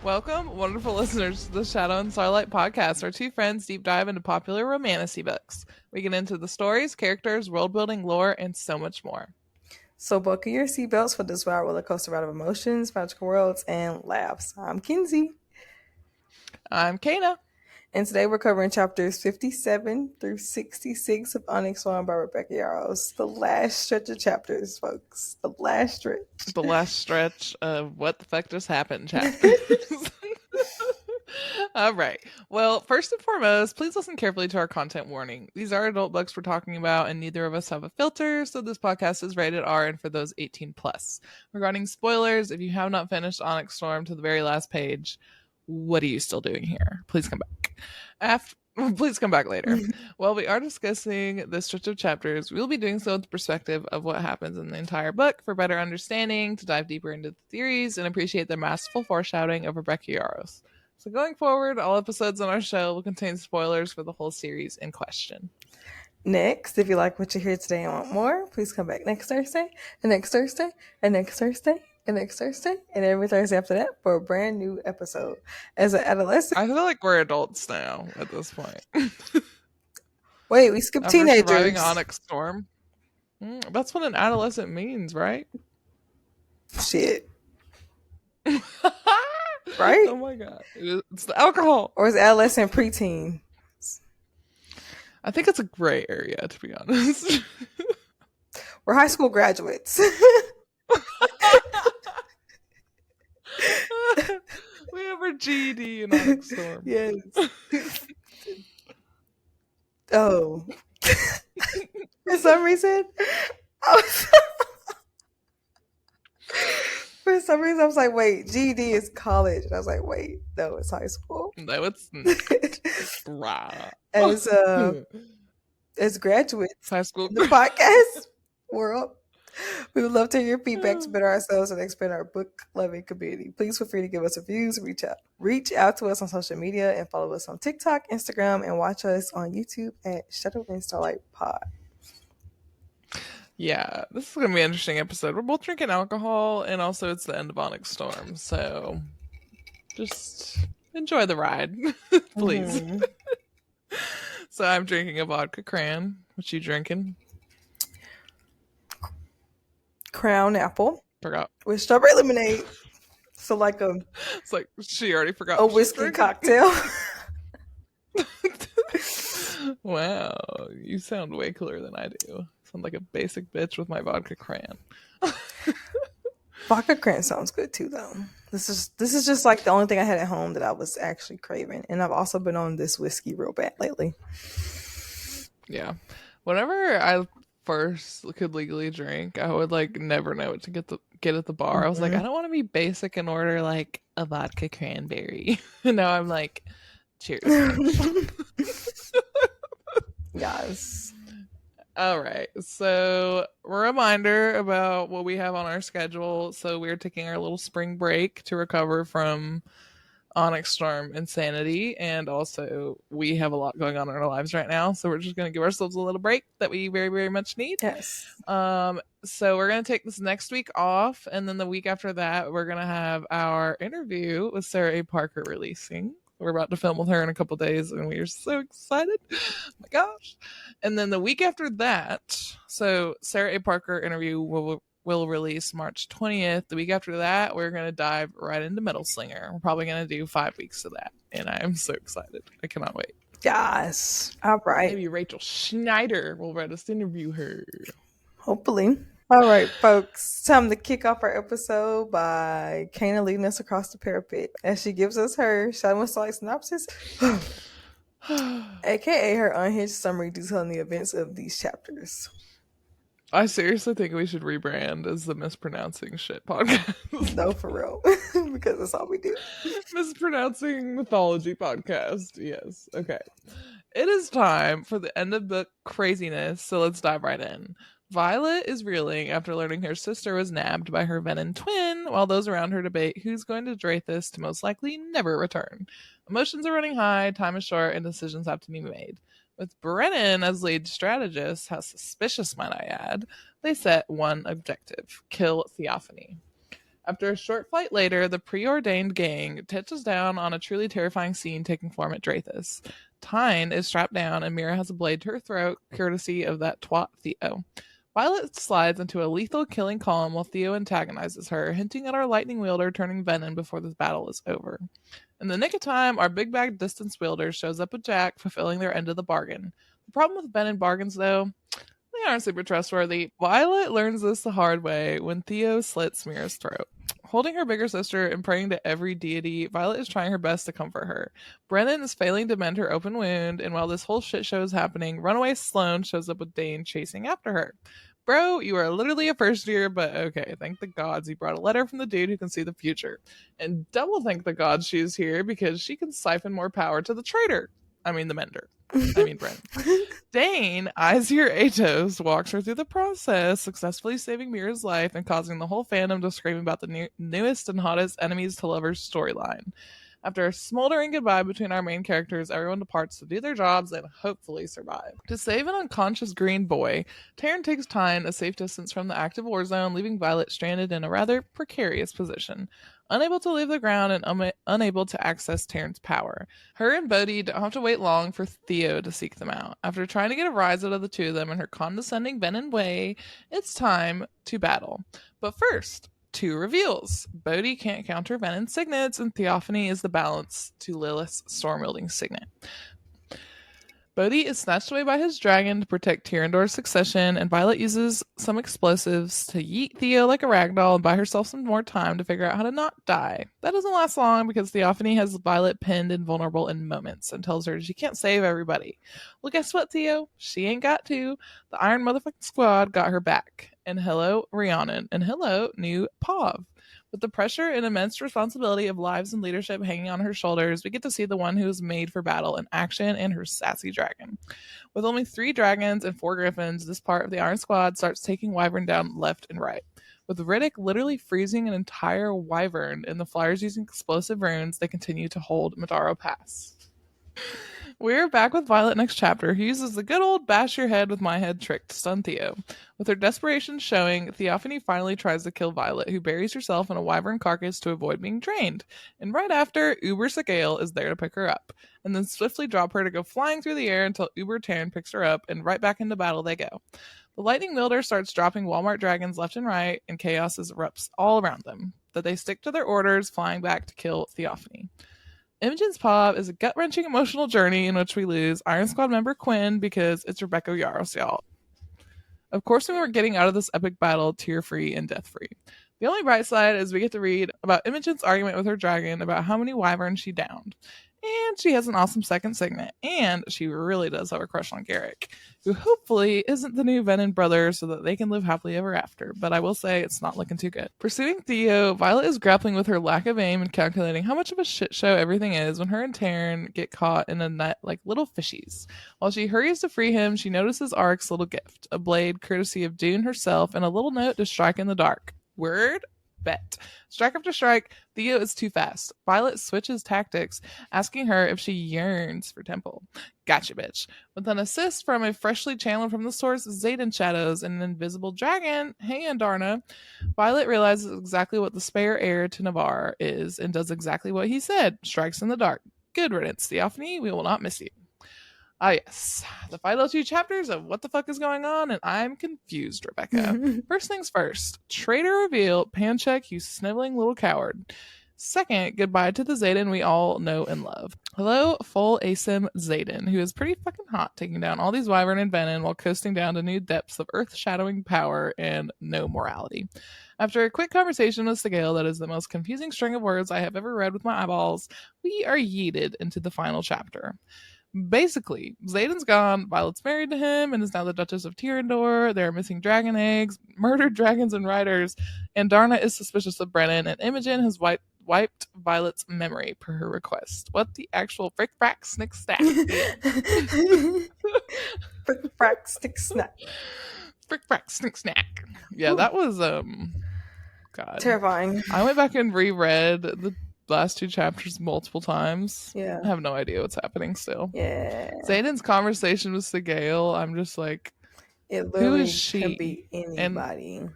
Welcome, wonderful listeners, to the Shadow and Starlight podcast, where two friends deep dive into popular romantasy books. We get into the stories, characters, world building, lore, and so much more. So buckle your seatbelts for this wild roller coaster ride of emotions, magical worlds, and laughs. I'm Kinsey. I'm Kana. And today we're covering chapters 57 through 66 of Onyx Storm by Rebecca Yarros. The last stretch of chapters, folks. The last stretch. The last stretch of what the fuck just happened chapters. All right. Well, first and foremost, please listen carefully to our content warning. These are adult books we're talking about, and neither of us have a filter, so this podcast is rated R and for those 18 plus. Regarding spoilers, if you have not finished Onyx Storm to the very last page, what are you still doing here? Please come back. Please come back later. While we are discussing this stretch of chapters, we will be doing so with the perspective of what happens in the entire book for better understanding, to dive deeper into the theories, and appreciate the masterful foreshadowing of Rebecca Yarros. So going forward, all episodes on our show will contain spoilers for the whole series in question. Next, if you like what you hear today and want more, please come back next Thursday, and next Thursday, and next Thursday, and next Thursday, and every Thursday after that for a brand new episode. As an adolescent, I feel like we're adults now at this point. Wait, we skipped teenagers. Surviving Onyx Storm. That's what an adolescent means, right? Shit. Right? Oh my god. It's the alcohol. Or is adolescent preteen? I think it's a gray area, to be honest. We're high school graduates. We have our GED in Onyx Storm. Yes. Oh. For some reason, I was like, wait, GED is college. And I was like, wait, no, it's high school. No, it's not. As graduates, high school, in the podcast world, we would love to hear your feedback to better ourselves and expand our book-loving community. Please feel free to give us reviews, reach out to us on social media, and follow us on TikTok, Instagram, and watch us on YouTube at Shadow and Starlight Pod. Yeah, this is going to be an interesting episode. We're both drinking alcohol, and also it's the end of Onyx Storm, so just enjoy the ride, please. Mm-hmm. So I'm drinking a vodka cran. What you drinking? Crown apple. Forgot. With strawberry lemonade. So like it's like she already forgot. A whiskey cocktail. Wow, you sound way cooler than I do. Sound like a basic bitch with my vodka cran. Vodka cran sounds good too, though. This is just like the only thing I had at home that I was actually craving, and I've also been on this whiskey real bad lately. Yeah, whenever I first could legally drink, I would like never know what to get at the bar. Mm-hmm. I was like, I don't want to be basic and order like a vodka cranberry. And now I'm like, cheers. Yes. All right. So a reminder about what we have on our schedule. So we're taking our little spring break to recover from Onyx Storm insanity, and also we have a lot going on in our lives right now, so we're just going to give ourselves a little break that we very, very much need. Yes. So we're going to take this next week off, and then the week after that we're going to have our interview with Sarah A. Parker releasing. We're about to film with her in a couple days, and we are so excited. Oh my gosh. And then the week after that, so Sarah A. Parker interview will release March 20th. The week after that, we're going to dive right into Metal Slinger. We're probably going to do 5 weeks of that, and I am so excited. I cannot wait. Yes. All right. Maybe Rachel Schneider will let us interview her. Hopefully. All right, folks. Time to kick off our episode by Kana leading us across the parapet as she gives us her Shadow and Starlight synopsis, aka her unhinged summary detailing the events of these chapters. I seriously think we should rebrand as the Mispronouncing Shit podcast. No, for real. Because that's all we do. Mispronouncing Mythology podcast. Yes. Okay. It is time for the end of book craziness, so let's dive right in. Violet is reeling after learning her sister was nabbed by her venin twin, while those around her debate who's going to Duchess to most likely never return. Emotions are running high, time is short, and decisions have to be made. With Brennan as lead strategist, how suspicious might I add, they set one objective: kill Theophanie. After a short flight later, the preordained gang touches down on a truly terrifying scene taking form at Drathis. Tyne is strapped down and Mira has a blade to her throat, courtesy of that twat Theo. Violet slides into a lethal killing calm while Theo antagonizes her, hinting at our lightning wielder turning venin before this battle is over. In the nick of time, our big bag distance wielder shows up with Jack, fulfilling their end of the bargain. The problem with venin bargains, though, they aren't super trustworthy. Violet learns this the hard way when Theo slits Mira's throat. Holding her bigger sister and praying to every deity, Violet is trying her best to comfort her. Brennan is failing to mend her open wound, and while this whole shit show is happening, runaway Sloane shows up with Dane chasing after her. Bro, you are literally a first year, but okay, thank the gods you brought a letter from the dude who can see the future. And double thank the gods she's here because she can siphon more power to the traitor. I mean, the mender. Brent. Dane, Izir Atos, walks her through the process, successfully saving Mira's life and causing the whole fandom to scream about the newest and hottest enemies to lovers storyline. After a smoldering goodbye between our main characters, everyone departs to do their jobs and hopefully survive. To save an unconscious green boy, Taryn takes Tyne a safe distance from the active war zone, leaving Violet stranded in a rather precarious position. Unable to leave the ground and unable to access Taryn's power. Her and Bodhi don't have to wait long for Theo to seek them out. After trying to get a rise out of the two of them in her condescending venin way, it's time to battle. But first, two reveals. Bodhi can't counter venin signets, and Theophanie is the balance to Lilith's storm-wielding signet. Bodhi is snatched away by his dragon to protect Tyrandor's succession, and Violet uses some explosives to yeet Theo like a ragdoll and buy herself some more time to figure out how to not die. That doesn't last long because Theophanie has Violet pinned and vulnerable in moments and tells her she can't save everybody. Well, guess what, Theo? She ain't got to. The Iron motherfucking Squad got her back. And hello, Rhiannon. And hello, new Pav. With the pressure and immense responsibility of lives and leadership hanging on her shoulders, we get to see the one who is made for battle in action and her sassy dragon. With only 3 dragons and 4 griffins, this part of the Iron Squad starts taking Wyvern down left and right. With Riddick literally freezing an entire Wyvern and the Flyers using explosive runes, they continue to hold Madaro Pass. We're back with Violet next chapter, who uses the good old bash your head with my head trick to stun Theo. With her desperation showing, Theophanie finally tries to kill Violet, who buries herself in a wyvern carcass to avoid being drained. And right after, Uber Sagail is there to pick her up, and then swiftly drop her to go flying through the air until Uber Taryn picks her up, and right back into battle they go. The lightning wielder starts dropping Walmart dragons left and right, and chaos erupts all around them. But they stick to their orders, flying back to kill Theophanie. Imogen's Pav is a gut-wrenching emotional journey in which we lose Iron Squad member Quinn because it's Rebecca Yarros, y'all. Of course, we weren't getting out of this epic battle tear-free and death-free. The only bright side is we get to read about Imogen's argument with her dragon about how many wyverns she downed. And she has an awesome second signet. And she really does have a crush on Garrick, who hopefully isn't the new venin brother so that they can live happily ever after. But I will say it's not looking too good. Pursuing Theo, Violet is grappling with her lack of aim and calculating how much of a shit show everything is when her and Taryn get caught in a net like little fishies. While she hurries to free him, she notices Arc's little gift, a blade courtesy of Dune herself and a little note to strike in the dark. Word? Bet. Strike after strike, Theo is too fast. Violet switches tactics, asking her if she yearns for Temple. Gotcha, bitch. With an assist from a freshly channeled from the source, Xaden shadows and an invisible dragon, hey Andarna, Violet realizes exactly what the spare heir to Navarre is and does exactly what he said, strikes in the dark. Good riddance, Theophanie, we will not miss you. Ah, yes. The final 2 chapters of what the fuck is going on, and I'm confused, Rebecca. First things first. Traitor reveal, Pancheck, you sniveling little coward. Second, goodbye to the Xaden we all know and love. Hello, full ASIM Xaden, who is pretty fucking hot, taking down all these wyvern and venin while coasting down to new depths of earth-shadowing power and no morality. After a quick conversation with Sagail that is the most confusing string of words I have ever read with my eyeballs, we are yeeted into the final chapter. Basically, Xaden's gone, Violet's married to him, and is now the Duchess of Tyrandor. There are missing dragon eggs, murdered dragons and riders, and Darna is suspicious of Brennan, and Imogen has wiped Violet's memory per her request. What the actual frick-frack snick-snack? Frick-frack snick-snack. Frick-frack snick-snack. Yeah, that was, God. Terrifying. I went back and reread the last 2 chapters multiple times. Yeah. I have no idea what's happening still. Yeah. Xaden's conversation with Sagail, I'm just like, it literally who is she? Could be anybody.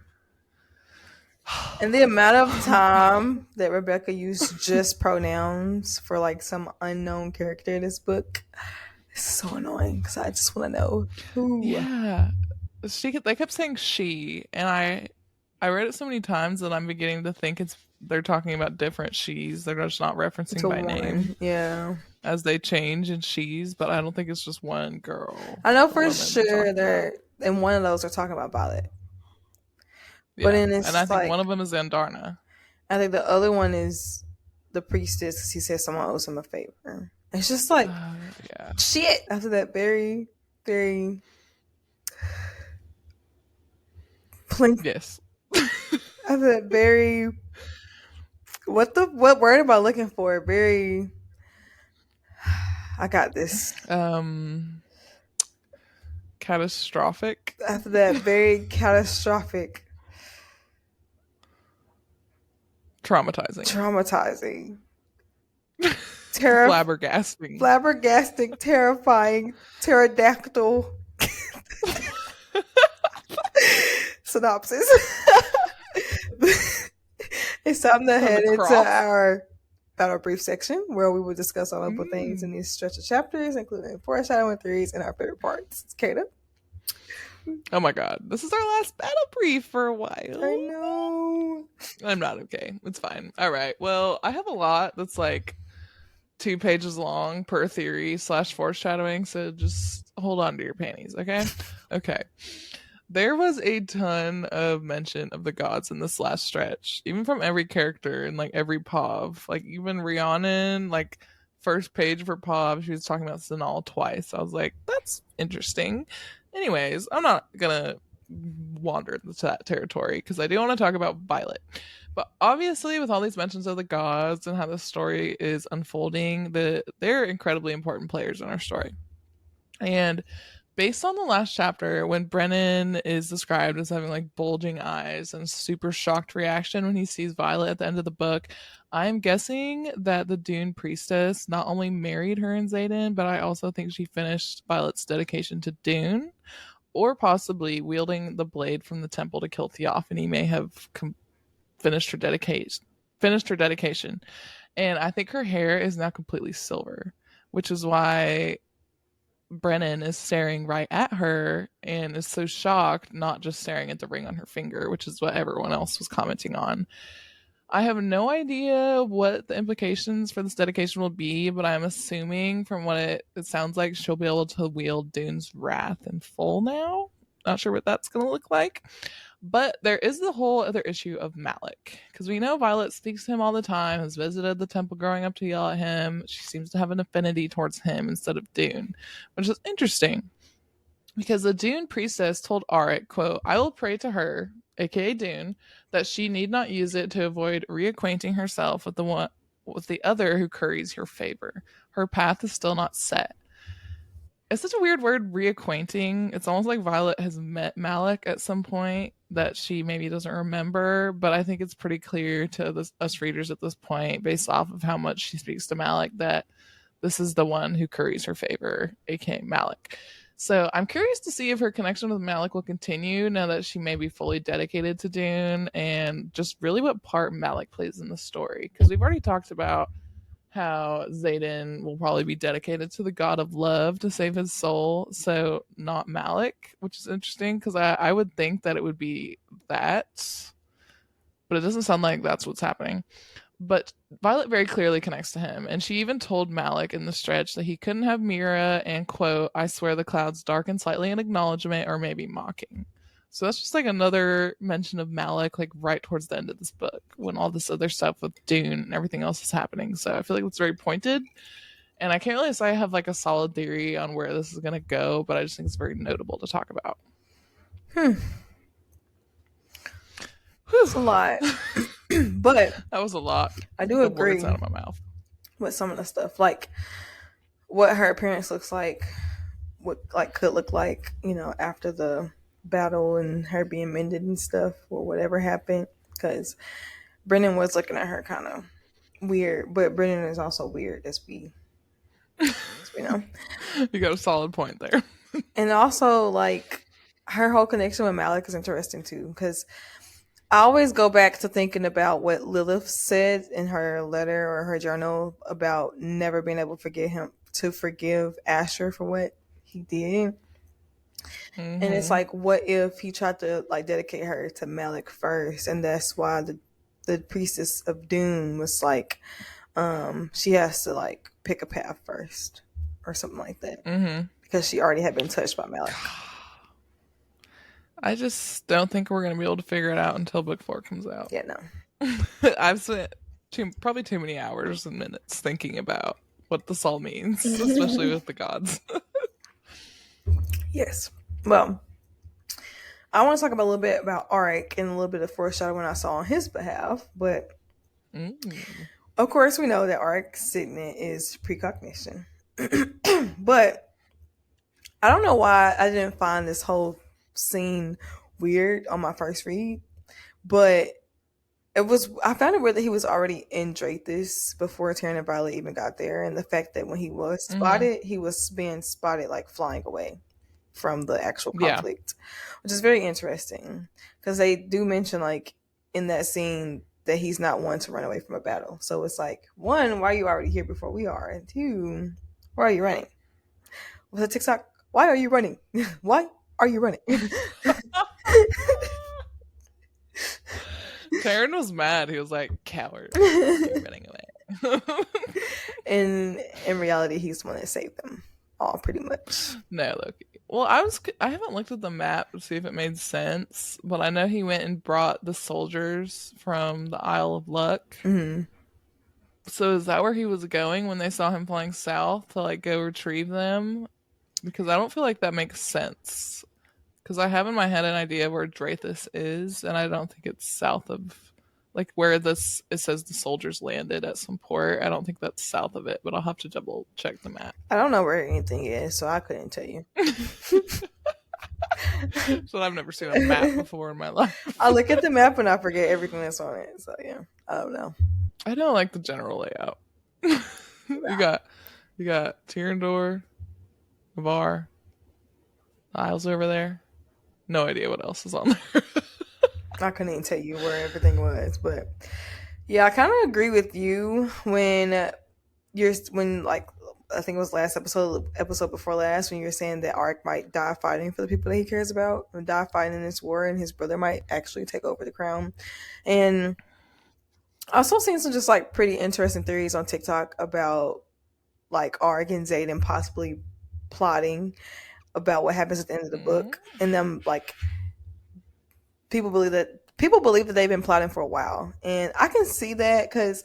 And the amount of time that Rebecca used just pronouns for like some unknown character in this book is so annoying because I just want to know who. Yeah. They kept saying she, and I read it so many times that I'm beginning to think they're talking about different she's. They're just not referencing To by name one, yeah. as they change in she's, but I don't think it's just one girl I know or for woman they're sure talking about. they're in one of those they're talking about Violet, but Yeah. then And I it's think one like of them is Andarna. I think the other one is the priestess because he says someone owes him a favor. It's just like Yeah. shit. After that, very, very plain. Yes. After that, very. What word am I looking for? Very. I got this. um Catastrophic. After that, very catastrophic, Traumatizing. traumatizing, terror, Flabbergasting. flabbergasting, terrifying, pterodactyl synopsis. It's time to From the head into cross. our battle brief section where we will discuss all of the things in Mm. these stretch of chapters, including foreshadowing theories and our favorite parts. Kata? Oh my god. This is our last battle brief for a while. I know. I'm not okay. It's fine. All right. Well, I have a lot that's like 2 pages long per theory / foreshadowing, so just hold on to your panties, okay? Okay. There was a ton of mention of the gods in this last stretch, even from every character and like every POV. Like even Rhiannon, like first page for POV, she was talking about Sinal twice. I was like, that's interesting. Anyways, I'm not gonna wander into that territory because I do want to talk about Violet. But obviously, with all these mentions of the gods and how the story is unfolding, they're incredibly important players in our story. And based on the last chapter, when Brennan is described as having like bulging eyes and super shocked reaction when he sees Violet at the end of the book, I'm guessing that the Dune priestess not only married her and Xaden, but I also think she finished Violet's dedication to Dune, or possibly wielding the blade from the temple to kill Theophany may have finished her dedication. Finished her dedication, and I think her hair is now completely silver, which is why Brennan is staring right at her and is so shocked, not just staring at the ring on her finger, which is what everyone else was commenting on. I have no idea what the implications for this dedication will be, but I'm assuming from what it sounds like she'll be able to wield Dune's wrath in full now. Not sure what that's going to look like. But there is the whole other issue of Malik, because we know Violet speaks to him all the time, has visited the temple growing up to yell at him. She seems to have an affinity towards him instead of Dune, which is interesting because the Dune priestess told Arik, quote, I will pray to her, aka Dune, that she need not use it to avoid reacquainting herself with the other who curries her favor. Her path is still not set. It's such a weird word, reacquainting. It's almost like Violet has met Malik at some point that she maybe doesn't remember, but I think it's pretty clear to us readers at this point, based off of how much she speaks to Malik, that this is the one who curries her favor, aka Malik. So I'm curious to see if her connection with Malik will continue now that she may be fully dedicated to Dune, and just really what part Malik plays in the story. Because we've already talked about how Xaden will probably be dedicated to the god of love to save his soul, so not Malik, which is interesting because I would think that it would be that, but it doesn't sound like that's what's happening. But Violet very clearly connects to him, and she even told Malik in the stretch that he couldn't have Mira, and quote, I swear the clouds darken slightly in acknowledgement or maybe mocking. So that's just like another mention of Malik, like right towards the end of this book when all this other stuff with Dune and everything else is happening. So I feel like it's very pointed. And I can't really say I have like a solid theory on where this is going to go, but I just think it's very notable to talk about. It's a lot. But that was a lot. I do agree words out of my mouth with some of the stuff. Like what her appearance looks like, what like could look like, after the battle and her being mended and stuff or whatever happened. Because Brennan was looking at her kind of weird, but Brennan is also weird, as we know. You got a solid point there. And also, like, her whole connection with Malik is interesting too, because I always go back to thinking about what Lilith said in her letter or her journal about never being able to forgive Asher for what he did. And it's Mm-hmm. like, what if he tried to like dedicate her to Malik first, and that's why the priestess of doom was like, she has to like pick a path first, or something like that, Mm-hmm. because she already had been touched by Malik. I just don't think we're gonna be able to figure it out until book 4 comes out. Yeah, no. I've spent probably too many hours and minutes thinking about what this all means, especially with the gods. Yes. Well, I want to talk about a little bit about Arik and a little bit of foreshadowing I saw on his behalf. But Mm. of course, we know that Arik's signet is precognition. But I don't know why I didn't find this whole scene weird on my first read. But I found it weird that he was already in Drathis before Tyrion and Violet even got there. And the fact that when he was Mm-hmm. spotted, he was being spotted like flying away from the actual Yeah. conflict, which is very interesting because they do mention like in that scene that he's not one to run away from a battle. So it's like, one, why are you already here before we are? And two, why are you running? With a TikTok, why are you running? Why are you running? Taryn was mad. He was like, "Coward, you're running away." And in reality, he's the one that saved them all, pretty much. No, Loki. Well, I haven't looked at the map to see if it made sense, but I know he went and brought the soldiers from the Isle of Luck. Mm-hmm. So is that where he was going when they saw him flying south to like go retrieve them? Because I don't feel like that makes sense. Because I have in my head an idea of where Drathis is, and I don't think it's south of like where this it says the soldiers landed at some port. I don't think that's south of it, but I'll have to double check the map. I don't know where anything is, so I couldn't tell you. So I've never seen a map before in my life. I look at the map and I forget everything that's on it. So yeah, I don't know. I don't like the general layout. you got Tyrandor, Navarre, the Isles over there. No idea what else is on there. I couldn't even tell you where everything was, but yeah, I kind of agree with you when like I think it was episode before last, when you were saying that Arik might die fighting for the people that he cares about, and die fighting in this war, and his brother might actually take over the crown. And I also seen some just like pretty interesting theories on TikTok about like Arik and Xaden possibly plotting about what happens at the end of the book, and them like people believe that they've been plotting for a while, and I can see that because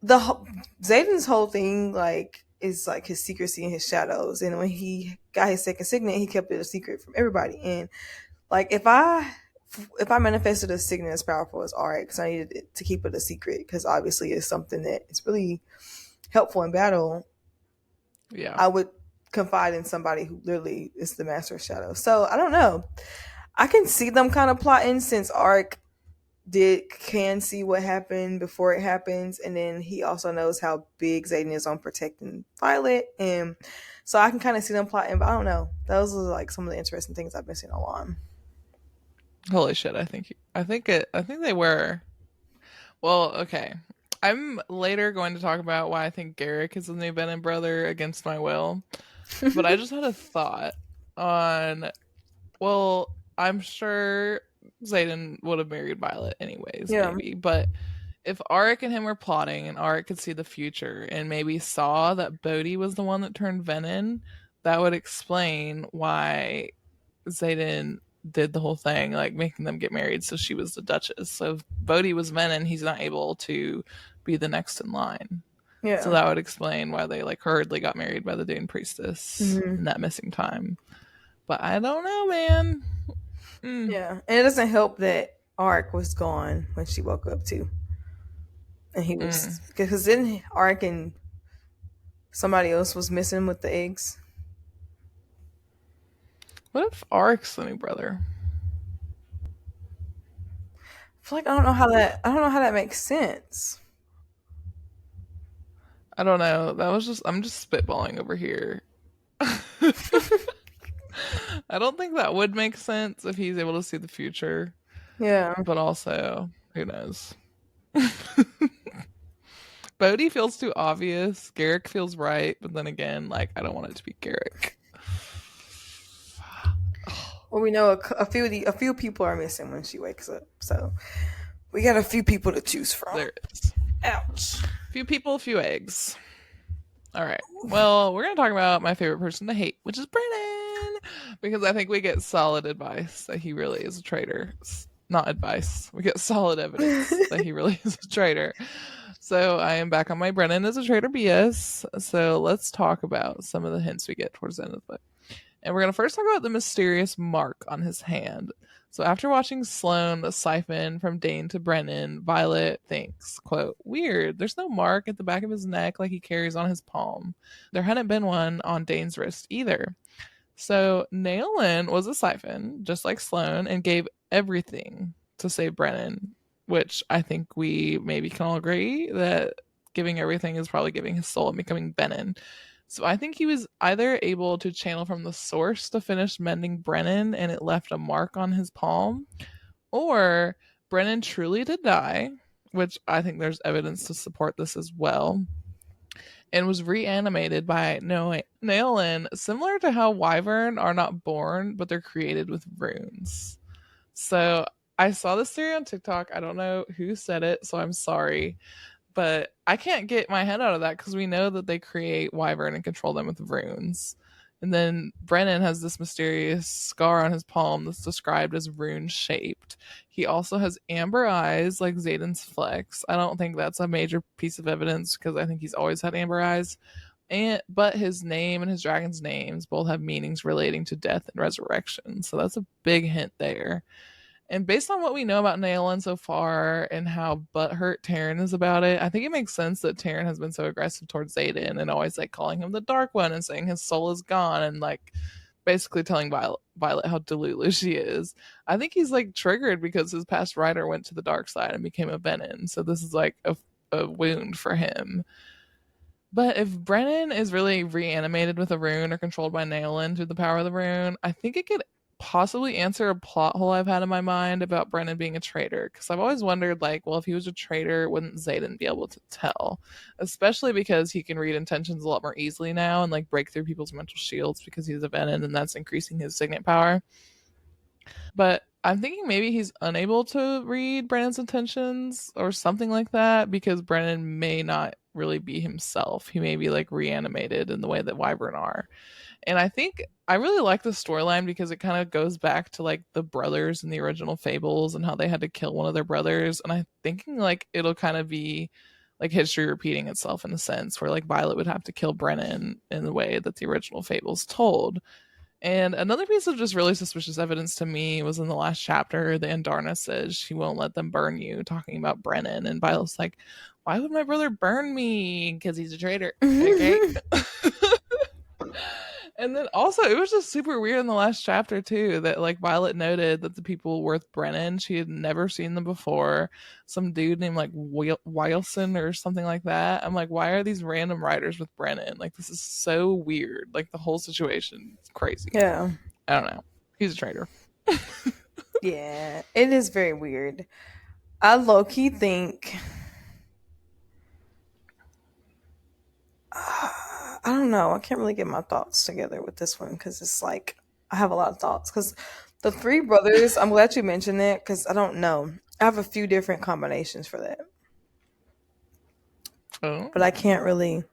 Xaden's whole thing like is like his secrecy and his shadows, and when he got his second signet, he kept it a secret from everybody. And like if I manifested a signet as powerful as Arik, because I needed it to keep it a secret, because obviously it's something that is really helpful in battle. Yeah, I would confide in somebody who literally is the master of shadow. So I don't know. I can see them kind of plotting, since Arik can see what happened before it happens, and then he also knows how big Xaden is on protecting Violet, and so I can kind of see them plotting. But I don't know. Those are like some of the interesting things I've been seeing online. holy shit! I think they were. Well, okay. I'm later going to talk about why I think Garrick is the new Venin brother against my will. But I just had a thought on, well, I'm sure Xaden would have married Violet anyways, Yeah. maybe. But if Arik and him were plotting and Arik could see the future and maybe saw that Bodhi was the one that turned venin, that would explain why Xaden did the whole thing, like making them get married, so she was the Duchess. So if Bodhi was venin, he's not able to be the next in line. Yeah. So that would explain why they like hurriedly got married by the Dune priestess Mhm. in that missing time. But I don't know, man. Yeah, and it doesn't help that Arik was gone when she woke up too, and he was because then Arik and somebody else was missing with the eggs. What if Arik's the new brother? I feel like I don't know how that makes sense. I don't know. I'm just spitballing over here. I don't think that would make sense if he's able to see the future. Yeah. But also, who knows? Bodhi feels too obvious. Garrick feels right, but then again, like I don't want it to be Garrick. Well, we know a few people are missing when she wakes up, so we got a few people to choose from. There is. Ouch. Few people, few eggs. All right. Well, we're going to talk about my favorite person to hate, which is Brennan, because I think we get solid advice that he really is a traitor. Not advice. We get solid evidence that he really is a traitor. So I am back on my Brennan is a traitor BS. So let's talk about some of the hints we get towards the end of the book. And we're going to first talk about the mysterious mark on his hand. So after watching Sloane siphon from Dane to Brennan, Violet thinks, quote, weird, there's no mark at the back of his neck like he carries on his palm. There hadn't been one on Dane's wrist either. So Naelin was a siphon, just like Sloane, and gave everything to save Brennan, which I think we maybe can all agree that giving everything is probably giving his soul and becoming venin. So I think he was either able to channel from the source to finish mending Brennan and it left a mark on his palm, or Brennan truly did die, which I think there's evidence to support this as well, and was reanimated by Naelin, similar to how Wyvern are not born, but they're created with runes. So I saw this theory on TikTok. I don't know who said it, so I'm sorry. But I can't get my head out of that because we know that they create Wyvern and control them with runes. And then Brennan has this mysterious scar on his palm that's described as rune shaped. He also has amber eyes like Xaden's flex. I don't think that's a major piece of evidence because I think he's always had amber eyes. But his name and his dragon's names both have meanings relating to death and resurrection. So that's a big hint there. And based on what we know about Naelin so far and how butthurt Taryn is about it, I think it makes sense that Taryn has been so aggressive towards Xaden and always like calling him the Dark One and saying his soul is gone and like basically telling Violet how delulu she is. I think he's like triggered because his past rider went to the dark side and became a venin. So this is like a wound for him. But if Brennan is really reanimated with a rune or controlled by Naelin through the power of the rune, I think it could possibly answer a plot hole I've had in my mind about Brennan being a traitor. Because I've always wondered, like, well, if he was a traitor, wouldn't Xaden be able to tell? Especially because he can read intentions a lot more easily now and like break through people's mental shields because he's a venin and that's increasing his signet power. But I'm thinking maybe he's unable to read Brennan's intentions or something like that because Brennan may not really be himself. He may be like reanimated in the way that Wyvern are. And I think I really like the storyline because it kind of goes back to like the brothers in the original Fables and how they had to kill one of their brothers. And I'm thinking like it'll kind of be like history repeating itself in a sense where like Violet would have to kill Brennan in the way that the original Fables told. And another piece of just really suspicious evidence to me was in the last chapter. The Andarna says she won't let them burn you, talking about Brennan. And Violet's like, why would my brother burn me? Because he's a traitor. Okay. And then also, it was just super weird in the last chapter, too, that like Violet noted that the people with Brennan, she had never seen them before. Some dude named like Wilson or something like that. I'm like, why are these random writers with Brennan? Like, this is so weird. Like, the whole situation is crazy. Yeah. I don't know. He's a traitor. Yeah, it is very weird. I low key think. I don't know. I can't really get my thoughts together with this one because it's like I have a lot of thoughts. Because the three brothers, I'm glad you mentioned that because I don't know. I have a few different combinations for that, Oh. but I can't really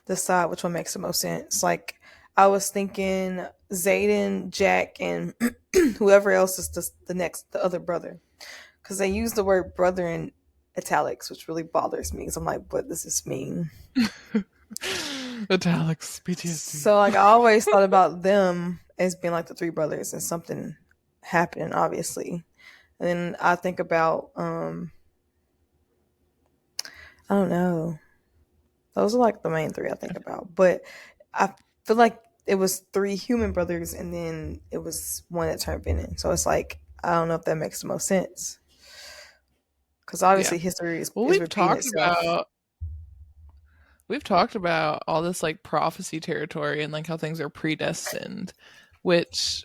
decide which one makes the most sense. Like I was thinking Xaden, Jack, and whoever else is the other brother, because they use the word brother in italics, which really bothers me. So I'm like, what does this mean? Italics, PTSD. So like I always thought about them as being like the three brothers and something happening, obviously. And then I think about I don't know. Those are like the main three I think about. But I feel like it was three human brothers and then it was one that turned venin. So it's like I don't know if that makes the most sense. Because obviously history is we've repeating talked itself. We've talked about all this like prophecy territory and like how things are predestined, which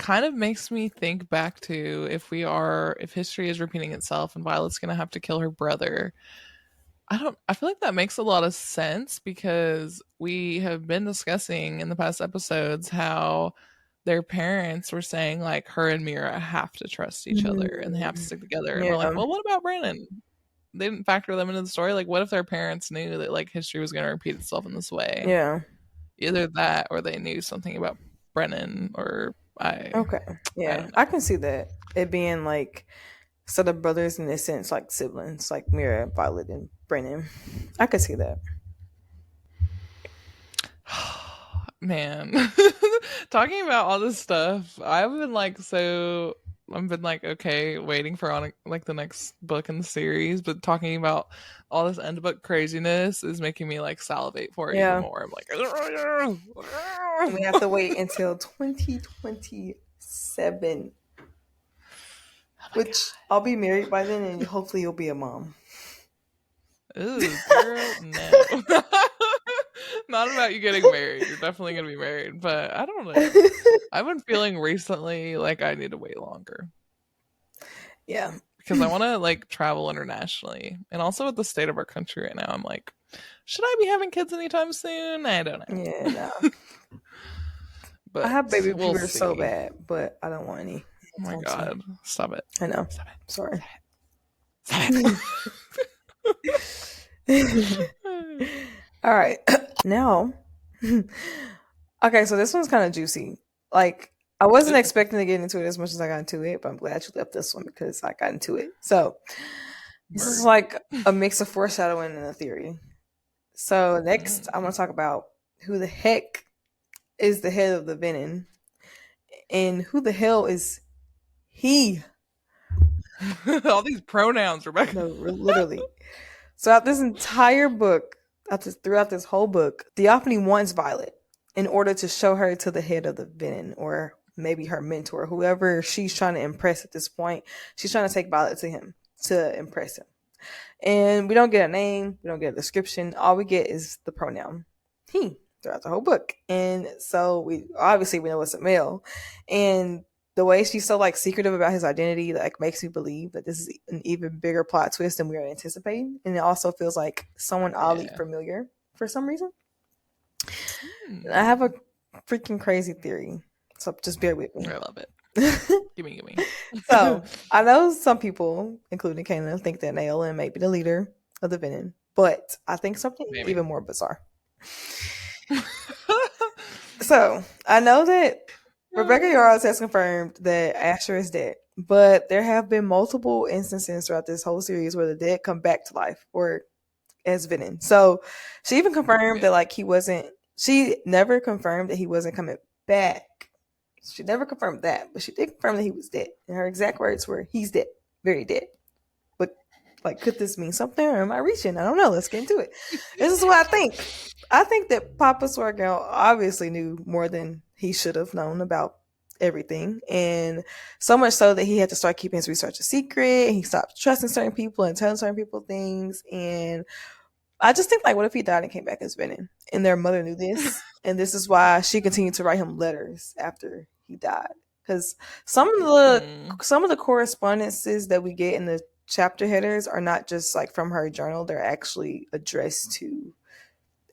kind of makes me think back to if history is repeating itself and Violet's gonna have to kill her brother. I feel like that makes a lot of sense because we have been discussing in the past episodes how their parents were saying like her and Mira have to trust each other and they have to stick together. And we're like, Yeah. well, what about Brandon? They didn't factor them into the story. Like, what if their parents knew that like history was going to repeat itself in this way? Yeah. Either that or they knew something about Brennan or Okay. I Yeah. don't know. I can see that. It being like sort of brothers in a sense, like siblings, like Mira, Violet, and Brennan. I could see that. Man, talking about all this stuff, I've been like okay, waiting for on like the next book in the series, but talking about all this end book craziness is making me like salivate for it even Yeah. more. I'm like, We have to wait until 2027, which I'll be married by then, and hopefully you'll be a mom. ooh, girl, no. Not about you getting married. You're definitely gonna be married, but I don't know. I've been feeling recently like I need to wait longer. Yeah. Because I want to like travel internationally, and also with the state of our country right now, I'm like, should I be having kids anytime soon? I don't know. Yeah, no. But I have baby we'll fever see. so bad, but I don't want any. Oh my god, stop it! I know. Stop it! Sorry. Stop it! All right. Now. Okay, so this one's kind of juicy. Like, I wasn't expecting to get into it as much as I got into it, but I'm glad you left this one because I got into it. So, this is like a mix of foreshadowing and a theory. So, next, I want to talk about who the heck is the head of the venin and who the hell is he? All these pronouns, Rebecca. No, literally. So, throughout this entire book, throughout this whole book, Theophanie wants Violet in order to show her to the head of the venin, or maybe her mentor, whoever she's trying to impress at this point. She's trying to take Violet to him to impress him. And we don't get a name, we don't get a description. All we get is the pronoun he throughout the whole book. And so we know it's a male. And the way she's so like secretive about his identity like makes me believe that this is an even bigger plot twist than we were anticipating. And it also feels like someone oddly familiar for some reason. I have a freaking crazy theory, so just bear with me. I love it. Give me. So I know some people, including Kana, think that Naolan may be the leader of the venin, but I think something even more bizarre. So I know that Rebecca Yarros has confirmed that Asher is dead, but there have been multiple instances throughout this whole series where the dead come back to life or as venin. So she even confirmed that like he wasn't. She never confirmed that he wasn't coming back. She never confirmed that, but she did confirm that he was dead. And her exact words were, "He's dead, very dead." But like, could this mean something, or am I reaching? I don't know. Let's get into it. This is what I think. I think that Papa Swargal obviously knew more than he should have known about everything, and so much so that he had to start keeping his research a secret. He stopped trusting certain people and telling certain people things. And I just think, like, what if he died and came back as venin, and their mother knew this, and this is why she continued to write him letters after he died? Because some of the correspondences that we get in the chapter headers are not just like from her journal; they're actually addressed to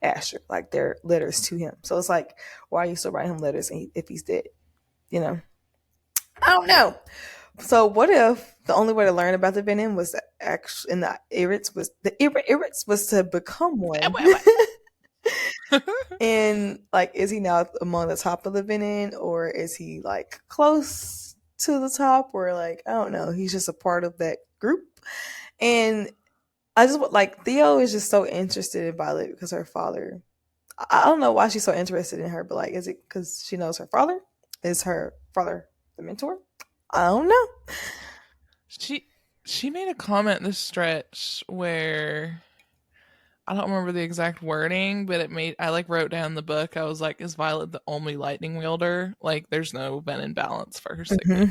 Asher, like they're letters to him. So it's like, why are you still writing him letters if he's dead? You know, I don't know. So what if the only way to learn about the venin was actually in the Irits was to become one? And like, is he now among the top of the venin, or is he like close to the top, or like, I don't know, he's just a part of that group? And I just like, Theo is just so interested in Violet because her father, I don't know why she's so interested in her, but like, is it because she knows her father? Is her father the mentor? I don't know. She made a comment in this stretch where I don't remember the exact wording, but I like wrote down the book. I was like, is Violet the only lightning wielder? Like, there's no venin balance for her signet.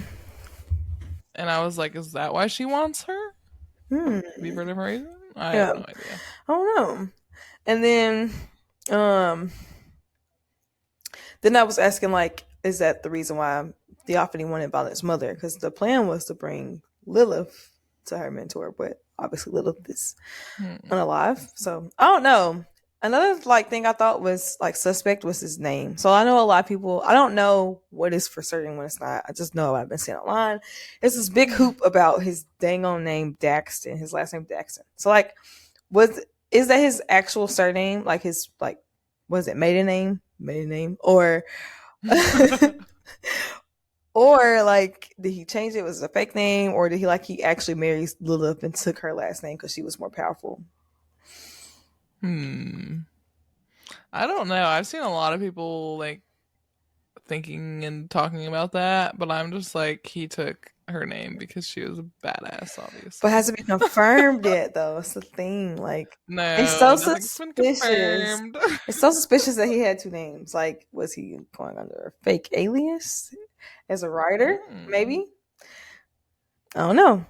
And I was like, is that why she wants her? Maybe for a different reason? I have no idea. I don't know. And then I was asking, like, is that the reason why Theophany wanted Violet's mother because the plan was to bring Lilith to her mentor, but obviously Lilith is Hmm. unalive. So I don't know. Another like thing I thought was like suspect was his name. So I know a lot of people. I don't know what is for certain when it's not. I just know I've been seeing online. It's this big hoop about his dang on name Daxton. His last name Daxton. So like, was is that his actual surname? Like his like, was it maiden name? Maiden name or or like did he change it? Was it a fake name or did he actually marry Lilith and took her last name because she was more powerful? Hmm. I don't know. I've seen a lot of people like thinking and talking about that, but I'm just like, he took her name because she was a badass, But obviously. has it been confirmed yet though? It's the thing. Like it's so No, nothing's been suspicious. confirmed. It's so suspicious that he had two names. Like, was he going under a fake alias as a writer? Hmm. Maybe. I don't know.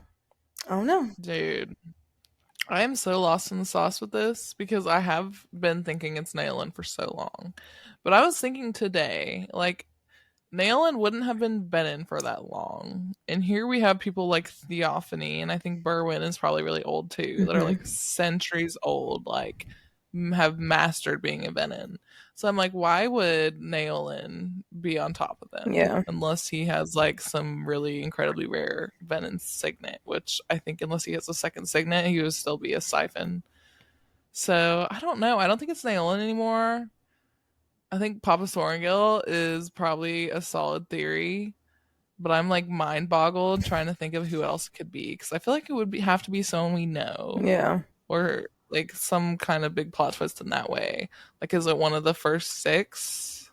I don't know. Dude, I am so lost in the sauce with this because I have been thinking it's Nailin for so long. But I was thinking today, like, Nailin wouldn't have been Benin for that long. And here we have people like Theophany, and I think Berwyn is probably really old too, that are Hmm. like centuries old, like have mastered being a Benin. So I'm like, why would Nailin be on top of them Yeah. unless he has like some really incredibly rare Benin signet, which I think unless he has a second signet, he would still be a siphon. So I don't know. I don't think it's Nailin anymore. I think Papa Sorrengill is probably a solid theory, but I'm like mind boggled trying to think of who else it could be because I feel like it would have to be someone we know Yeah. or like some kind of big plot twist in that way. Like, is it one of the first six?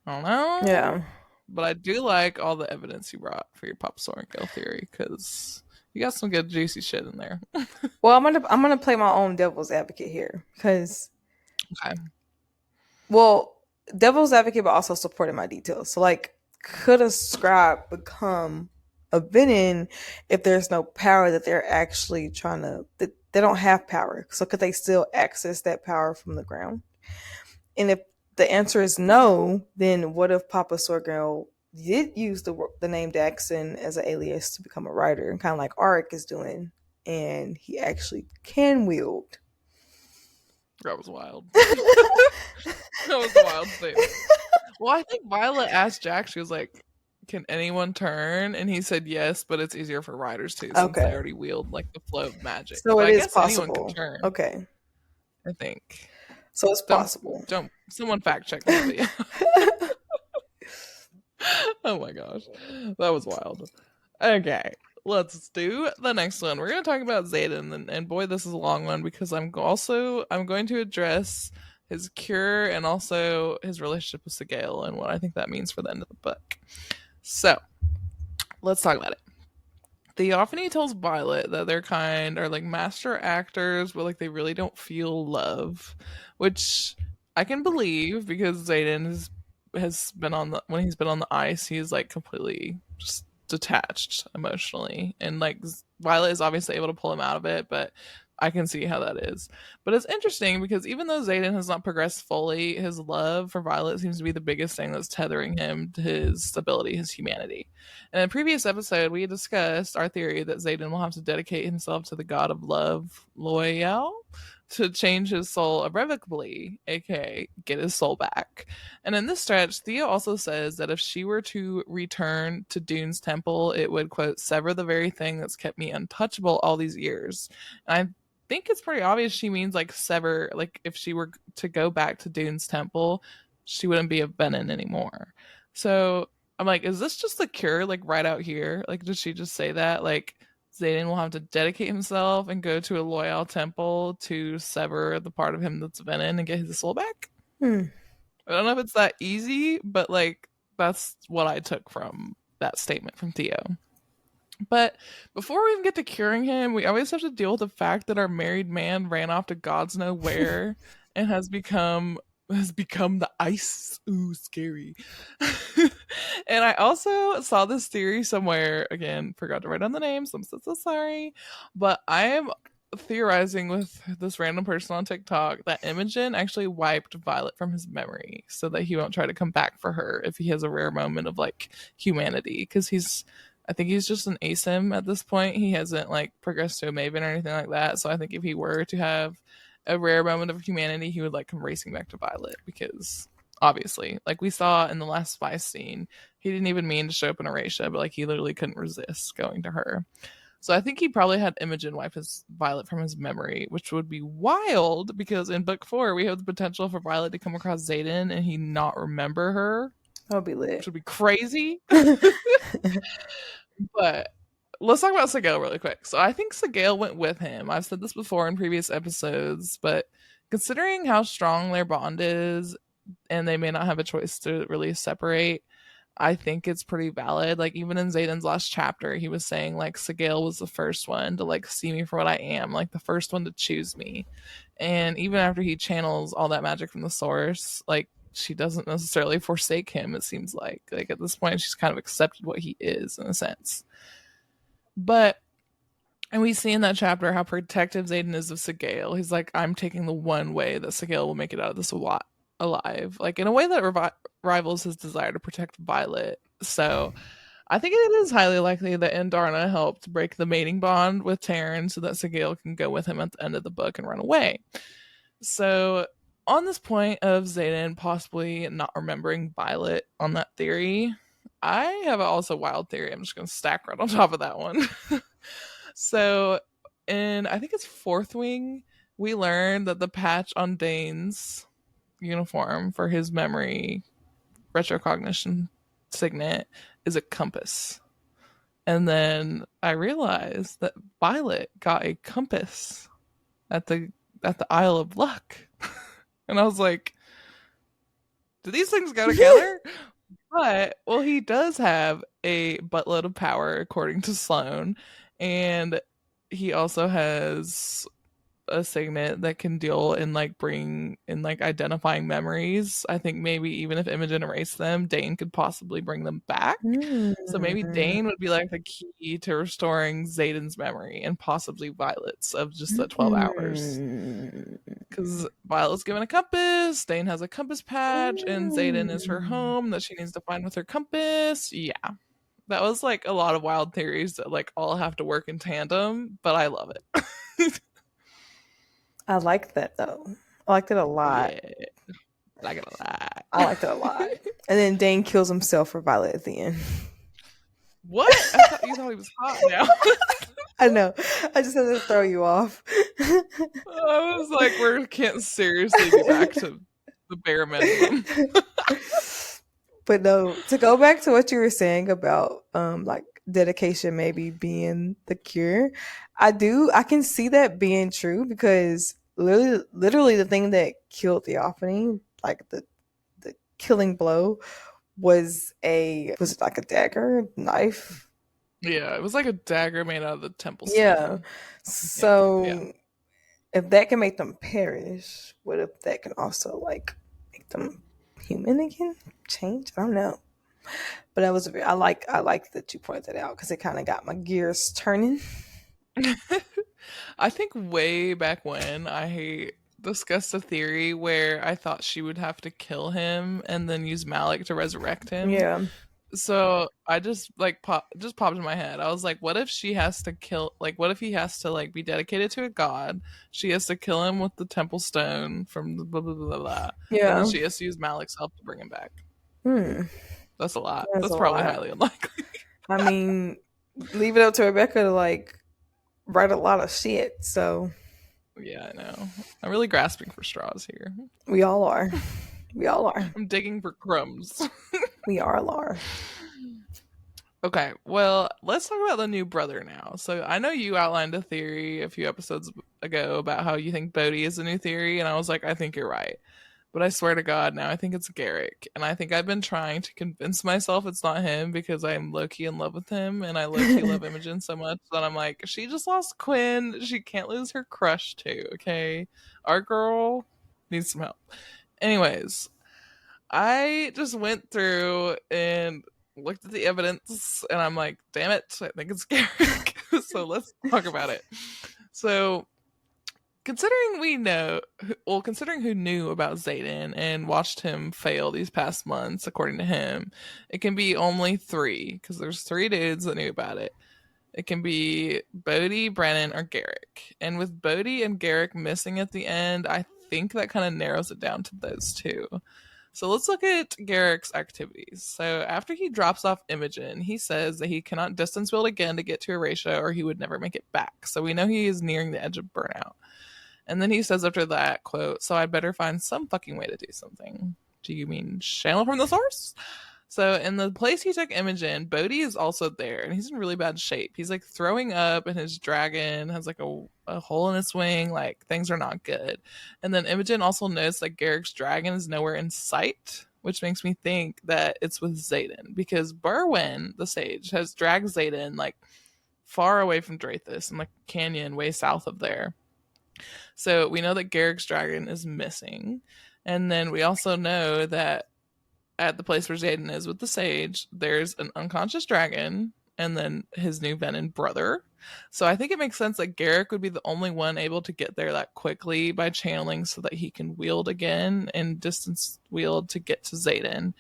I don't know, Yeah. but I do like all the evidence you brought for your Papa Sorrengill theory because you got some good juicy shit in there. Well, I'm gonna play my own devil's advocate here because Okay. well, devil's advocate, but also supporting my details. So, like, could a scribe become a venin if there's no power that they're actually trying to? That they don't have power. So, could they still access that power from the ground? And if the answer is no, then what if Papa Sorgel did use the name Daxon as an alias to become a writer, and kind of like Arik is doing, and he actually can wield? That was wild. That was a wild statement. Well, I think Violet asked Jack, she was like, can anyone turn? And he said yes, but it's easier for riders too, since they Okay, already wield like the flow of magic. so But it I is guess anyone can possible. turn, Okay, I think. so it's possible. Don't someone fact check me, but yeah. Oh my gosh. That was wild. Okay. Let's do the next one. We're gonna talk about Xaden, and boy, this is a long one because I'm going to address his cure and also his relationship with Sigale and what I think that means for the end of the book. So let's talk about it. Theophany tells Violet that their kind are like master actors, but like they really don't feel love, which I can believe because Xaden has been on the when he's been on the ice, he's like completely just detached emotionally, and like Violet is obviously able to pull him out of it, but I can see how that is. But it's interesting because even though Xaden has not progressed fully, his love for Violet seems to be the biggest thing that's tethering him to his stability, his humanity. In a previous episode, we discussed our theory that Xaden will have to dedicate himself to the god of love, Loyal, to change his soul irrevocably, aka get his soul back. And in this stretch, Theo also says that if she were to return to Dune's temple, it would, quote, sever the very thing that's kept me untouchable all these years. And I think it's pretty obvious she means like sever, like if she were to go back to Dune's temple, she wouldn't be a venin anymore. So I'm like, is this just the cure, like right out here? Like, did she just say that? Like, Xaden will have to dedicate himself and go to a loyal temple to sever the part of him that's venin and get his soul back? Hmm. I don't know if it's that easy, but like, that's what I took from that statement from Theo. But before we even get to curing him, we always have to deal with the fact that our married man ran off to God's know where and has become the ice. Ooh, scary. And I also saw this theory somewhere. Again, forgot to write down the names. I'm so sorry. But I am theorizing with this random person on TikTok that Imogen actually wiped Violet from his memory so that he won't try to come back for her if he has a rare moment of like humanity. Because I think he's just an ASIM at this point. He hasn't like progressed to a Maven or anything like that. So I think if he were to have a rare moment of humanity, he would like come racing back to Violet because obviously, like we saw in the last spy scene, he didn't even mean to show up in Erasure, but like he literally couldn't resist going to her. So I think he probably had Imogen wipe his Violet from his memory, which would be wild because in book 4 we have the potential for Violet to come across Xaden and he not remember her, That'll be lit. which would be crazy. But let's talk about Sigale really quick. So I think Sigale went with him. I've said this before in previous episodes, but considering how strong their bond is, and they may not have a choice to really separate, I think it's pretty valid. Like even in Xaden's last chapter, he was saying like Sigale was the first one to like see me for what I am, like the first one to choose me. And even after he channels all that magic from the source, like she doesn't necessarily forsake him, it seems like. Like at this point she's kind of accepted what he is in a sense. But and we see in that chapter how protective Xaden is of Sigale. He's like, I'm taking the one way that Sigale will make it out of this alive, like in a way that rivals his desire to protect Violet. So I think it is highly likely that Andarna helped break the mating bond with Taryn so that Sigale can go with him at the end of the book and run away. So on this point of Xaden possibly not remembering Violet on that theory, I have also wild theory. I'm just going to stack right on top of that one. So in, I think it's Fourth Wing, we learned that the patch on Dane's uniform for his memory retrocognition signet is a compass. And then I realized that Violet got a compass at the Isle of Luck. And I was like, do these things go together? But well, he does have a buttload of power according to Sloane, and he also has a signet that can deal in like bring in like identifying memories. I think maybe even if Imogen erased them, Dane could possibly bring them back. So maybe Dane would be like the key to restoring Xaden's memory and possibly Violet's of just the 12 hours. Because Violet's given a compass, Dane has a compass patch, and Xaden is her home that she needs to find with her compass. Yeah. That was like a lot of wild theories that like all have to work in tandem, but I love it. I liked that though. I liked it a lot. Yeah, like it a lot. I liked it a lot. And then Dane kills himself for Violet at the end. What? I thought you thought he was hot now. I know. I just had to throw you off. I was like, we can't seriously be back to the bare minimum. But no, to go back to what you were saying about like dedication maybe being the cure, I can see that being true because literally the thing that killed Theophany, like the killing blow, was it like a dagger, knife? Yeah, it was like a dagger made out of the temple stone. Yeah. So if that can make them perish, what if that can also like make them human again? Change? I don't know. But that was I like that you pointed that out because it kind of got my gears turning. I think way back when I discussed a theory where I thought she would have to kill him and then use Malik to resurrect him. Yeah. So I just like popped in my head. I was like, what if she has to kill, like what if he has to like be dedicated to a god, she has to kill him with the temple stone from the blah blah blah blah, yeah, and then she has to use Malik's help to bring him back. That's a lot. That's a probably lot. highly unlikely. I mean, leave it up to Rebecca to like write a lot of shit. So yeah, I know. I'm really grasping for straws here. We all are. I'm digging for crumbs. We all are. Okay, well, let's talk about the new brother now. So I know you outlined a theory a few episodes ago about how you think Bodhi is a new theory, and I was like, I think you're right. But I swear to God, now I think it's Garrick. And I think I've been trying to convince myself it's not him because I'm low-key in love with him, and I low-key love Imogen so much that I'm like, she just lost Quinn. She can't lose her crush too, okay? Our girl needs some help. Anyways, I just went through and looked at the evidence, and I'm like, damn it, I think it's Garrick. So let's talk about it. So considering we know, well, considering who knew about Xaden and watched him fail these past months, according to him, it can be only three because there's three dudes that knew about it. It can be Bodhi, Brennan, or Garrick. And with Bodhi and Garrick missing at the end, I think that kind of narrows it down to those two. So let's look at Garrick's activities. So after he drops off Imogen, he says that he cannot distance wield again to get to Erasure or he would never make it back. So we know he is nearing the edge of burnout. And then he says after that, quote, so I'd better find some fucking way to do something. Do you mean channel from the source? So in the place he took Imogen, Bodhi is also there, and he's in really bad shape. He's like throwing up, and his dragon has like a hole in its wing. Like things are not good. And then Imogen also notes that Garrick's dragon is nowhere in sight, which makes me think that it's with Xaden because Berwyn, the sage, has dragged Xaden like far away from Drathis in like a canyon way south of there. So we know that Garrick's dragon is missing. And then we also know that at the place where Xaden is with the sage, there's an unconscious dragon and then his new venin brother. So I think it makes sense that Garrick would be the only one able to get there that quickly by channeling so that he can wield again and distance wield to get to Xaden.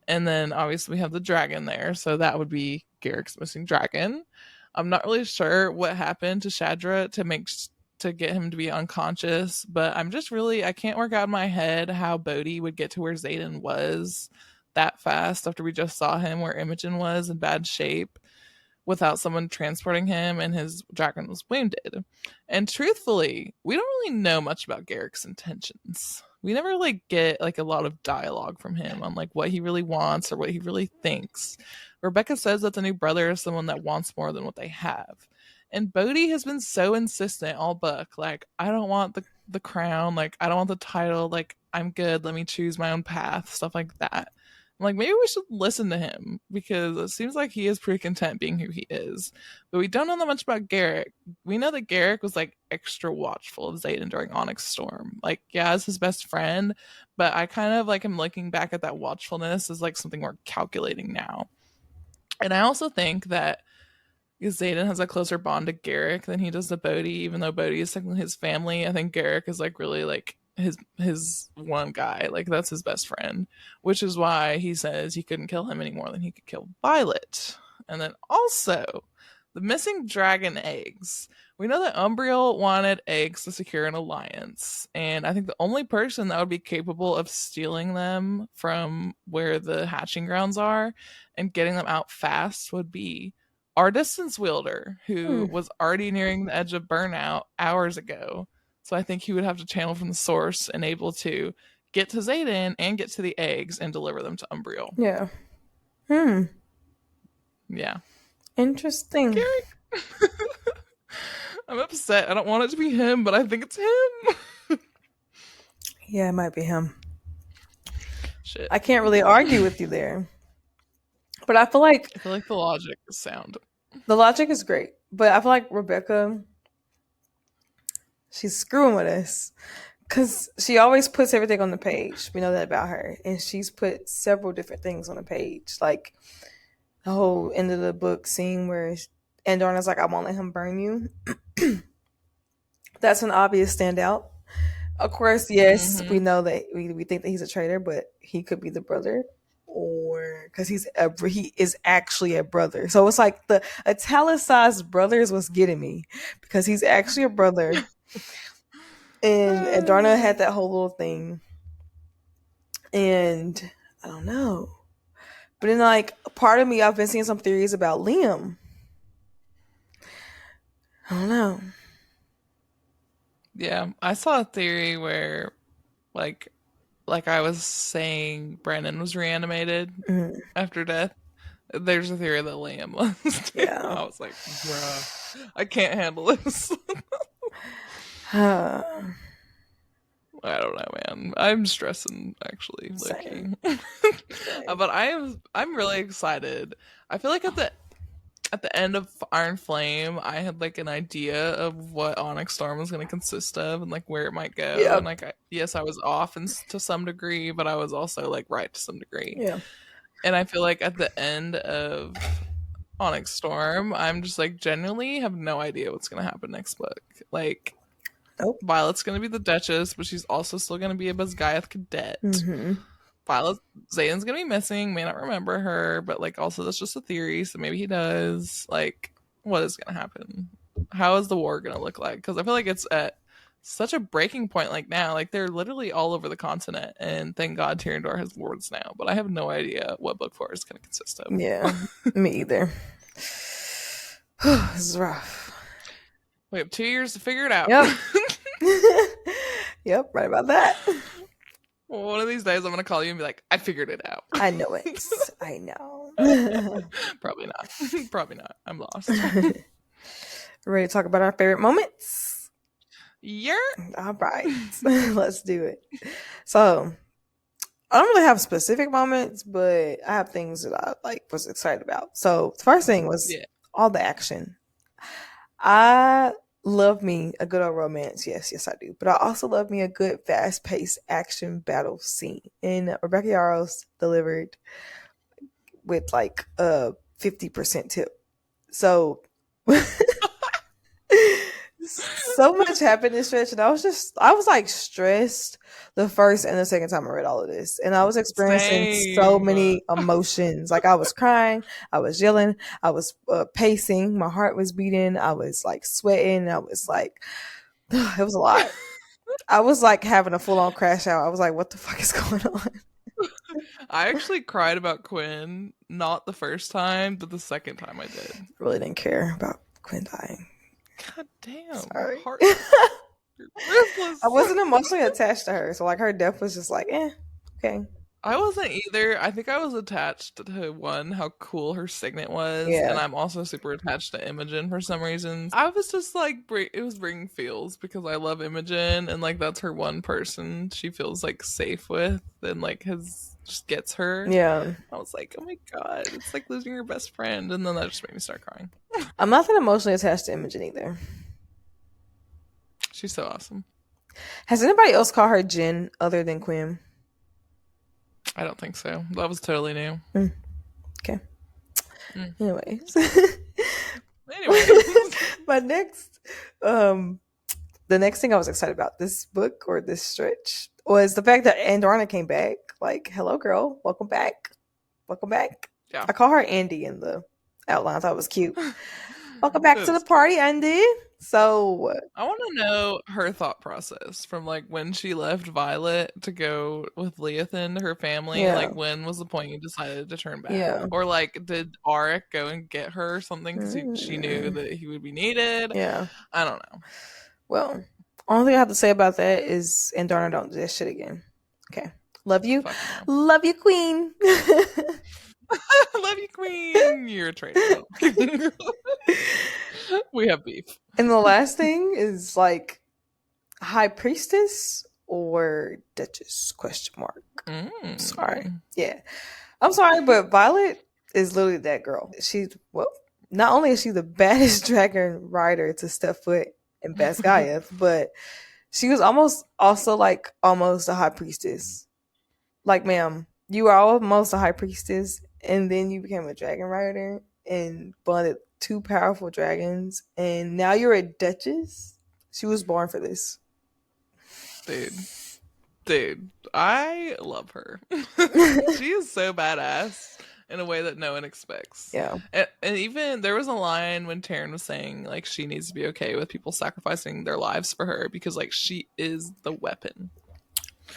And then obviously we have the dragon there. So that would be Garrick's missing dragon. I'm not really sure what happened to Shadra to get him to be unconscious, but I can't work out in my head how Bodhi would get to where Xaden was that fast after we just saw him where Imogen was in bad shape without someone transporting him and his dragon was wounded. And truthfully, we don't really know much about Garrick's intentions. We never like get like a lot of dialogue from him on like what he really wants or what he really thinks. Rebecca says that the new brother is someone that wants more than what they have. And Bodhi has been so insistent all book. Like, I don't want the crown. Like, I don't want the title. Like, I'm good. Let me choose my own path. Stuff like that. I'm like, maybe we should listen to him because it seems like he is pretty content being who he is. But we don't know that much about Garrick. We know that Garrick was like extra watchful of Xaden during Onyx Storm. Like, yeah, as his best friend. But I kind of like am looking back at that watchfulness as like something we're calculating now. And I also think that Xaden has a closer bond to Garrick than he does to Bodhi, even though Bodhi is technically his family. I think Garrick is like really like his one guy, like that's his best friend, which is why he says he couldn't kill him any more than he could kill Violet. And then also the missing dragon eggs. We know that Umbriel wanted eggs to secure an alliance, and I think the only person that would be capable of stealing them from where the hatching grounds are and getting them out fast would be our distance wielder, who was already nearing the edge of burnout hours ago. So I think he would have to channel from the source and able to get to Xaden and get to the eggs and deliver them to Umbriel. Yeah. Yeah. Interesting. Garrick. I'm upset. I don't want it to be him, but I think it's him. Yeah, it might be him. Shit. I can't really argue with you there. But I feel like the logic is sound. The logic is great. But I feel like Rebecca, she's screwing with us. Because she always puts everything on the page. We know that about her. And she's put several different things on the page. Like the whole end of the book scene where Andorna's like, I won't let him burn you. That's an obvious standout. Of course, yes, we know that we think that he's a traitor, but he could be the brother. Or because he is actually a brother. So it's like the italicized brothers was getting me. Because he's actually a brother. And Adorna had that whole little thing. And I don't know. But then, like, part of me, I've been seeing some theories about Liam. I don't know. Yeah, I saw a theory where, like I was saying, Brennan was reanimated after death. There's a theory that Liam was. Yeah. I was like, bruh, I can't handle this. I don't know, man. I'm stressing, actually, looking. But I'm really excited. I feel like at the end of Iron Flame, I had like an idea of what Onyx Storm was going to consist of and like where it might go. Yep. And like, yes, I was off to some degree, but I was also like right to some degree. Yeah. And I feel like at the end of Onyx Storm, I'm just like genuinely have no idea what's going to happen next book. Like, Nope. Violet's gonna be the Duchess, but she's also still gonna be a Basgiath cadet. Mm-hmm. Violet Xaden's gonna be missing, may not remember her, but like also that's just a theory, so maybe he does. Like, what is gonna happen? How is the war gonna look like? Because I feel like it's at such a breaking point like now. Like they're literally all over the continent, and thank God Tyrandor has wards now, but I have no idea what book 4 is gonna consist of. Yeah, me either. This is rough. We have 2 years to figure it out. Yep. Yep, right about that. Well, one of these days I'm gonna call you and be like, I figured it out. I know it. I know. Probably not. Probably not. I'm lost. Ready to talk about our favorite moments? Yeah. All right. Let's do it. So I don't really have specific moments, but I have things that I like was excited about. So the first thing was all the action. I love me a good old romance. Yes, I do. But I also love me a good fast-paced action battle scene. And Rebecca Yarros delivered with like a 50% tip. So so much happened this stretch, and I was like stressed the first and the second time I read all of this, and I was experiencing so many emotions. Like I was crying, I was yelling, I was pacing, my heart was beating, I was like sweating, I was like, it was a lot. I was like having a full on crash out. I was like, what the fuck is going on? I actually cried about Quinn, not the first time, but the second time I did. Really didn't care about Quinn dying. God damn. Sorry. Heart. You're ruthless. I wasn't emotionally attached to her, so like her death was just like, okay. I wasn't either. I think I was attached to one, how cool her signet was, and I'm also super attached to Imogen for some reason. I was just like, it was bringing feels because I love Imogen, and like that's her one person she feels like safe with, and like just gets her. Yeah. I was like, oh my god, it's like losing your best friend, and then that just made me start crying. I'm not that emotionally attached to Imogen either. She's so awesome. Has anybody else called her Jen other than Quinn? I don't think so. That was totally new. Okay. Anyways. My next the next thing I was excited about this book or this stretch was the fact that Andorna came back. Like, hello girl, welcome back. Welcome back. Yeah. I call her Andy in the outline. I thought it was cute. Welcome back to the party, Andy. So I want to know her thought process from like when she left Violet to go with Leothin to her family. Yeah. Like, when was the point you decided to turn back? Yeah. Or like, did Auric go and get her or something because she knew that he would be needed? Yeah. I don't know. Well, only thing I have to say about that is Andorna don't do that shit again. Okay. Love you. Love you, queen. Love you, queen. You're a traitor. We have beef. And the last thing is like High Priestess or Duchess ? Sorry. Yeah. I'm sorry, but Violet is literally that girl. Not only is she the baddest dragon rider to step foot in Basgiath, but she was almost a High Priestess. Like, ma'am, you were almost a High Priestess, and then you became a dragon rider and bonded 2 powerful dragons, and now you're a Duchess. She was born for this. Dude, I love her. She is so badass in a way that no one expects. Yeah. And even there was a line when Taryn was saying like she needs to be okay with people sacrificing their lives for her because like she is the weapon.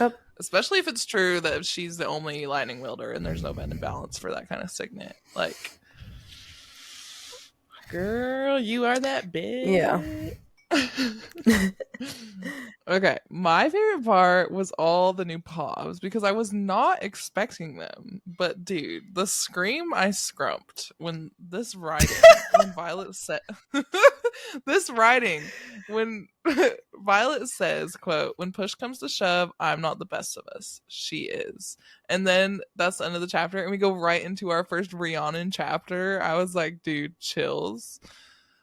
Yep. Especially if it's true that she's the only lightning wielder and there's no venin balance for that kind of signet. Like, girl, you are that bitch. Yeah. Okay, my favorite part was all the new paws because I was not expecting them. But dude, the scream I scrumped when this writing, when Violet said, this writing, when Violet says, quote, when push comes to shove, I'm not the best of us. She is. And then that's the end of the chapter, and we go right into our first Rhiannon chapter. I was like, dude, chills.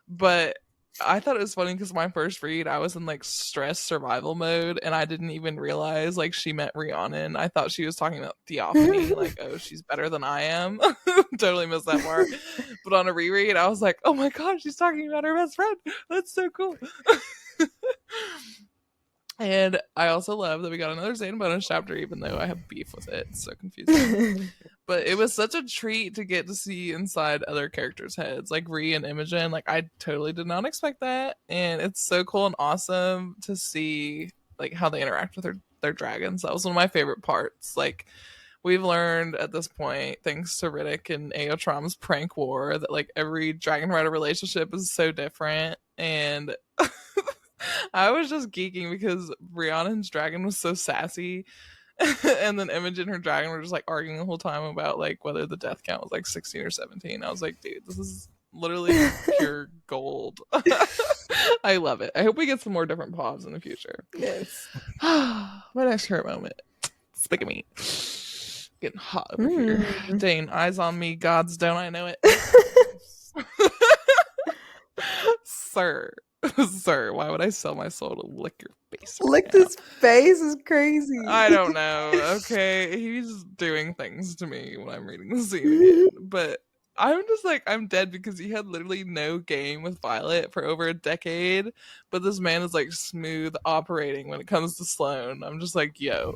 But I thought it was funny because my first read, I was in like stress survival mode, and I didn't even realize like she meant Rhiannon. I thought she was talking about Theophanie, like, oh, she's better than I am. Totally missed that part. But on a reread, I was like, oh my god, she's talking about her best friend. That's so cool. And I also love that we got another Xaden bonus chapter, even though I have beef with it. It's so confusing. But it was such a treat to get to see inside other characters' heads, like Rhiannon and Imogen. Like, I totally did not expect that. And it's so cool and awesome to see like how they interact with their dragons. That was one of my favorite parts. Like, we've learned at this point, thanks to Riddick and Aotram's prank war, that like every dragon rider relationship is so different. And I was just geeking because Rhiannon's dragon was so sassy. And then Imogen and her dragon were just like arguing the whole time about like whether the death count was like 16 or 17. I was like, dude, this is literally pure gold. I love it. I hope we get some more different pods in the future. Yes. My next favorite moment. Speak of me. Getting hot over here. Dane, eyes on me, gods, don't I know it? Sir, why would I sell my soul to lick your face? Lick right this face is crazy. I don't know. Okay, he's doing things to me when I'm reading the scene again, but I'm just like, I'm dead because he had literally no game with Violet for over a decade, but this man is like smooth operating when it comes to Sloane. I'm just like, yo.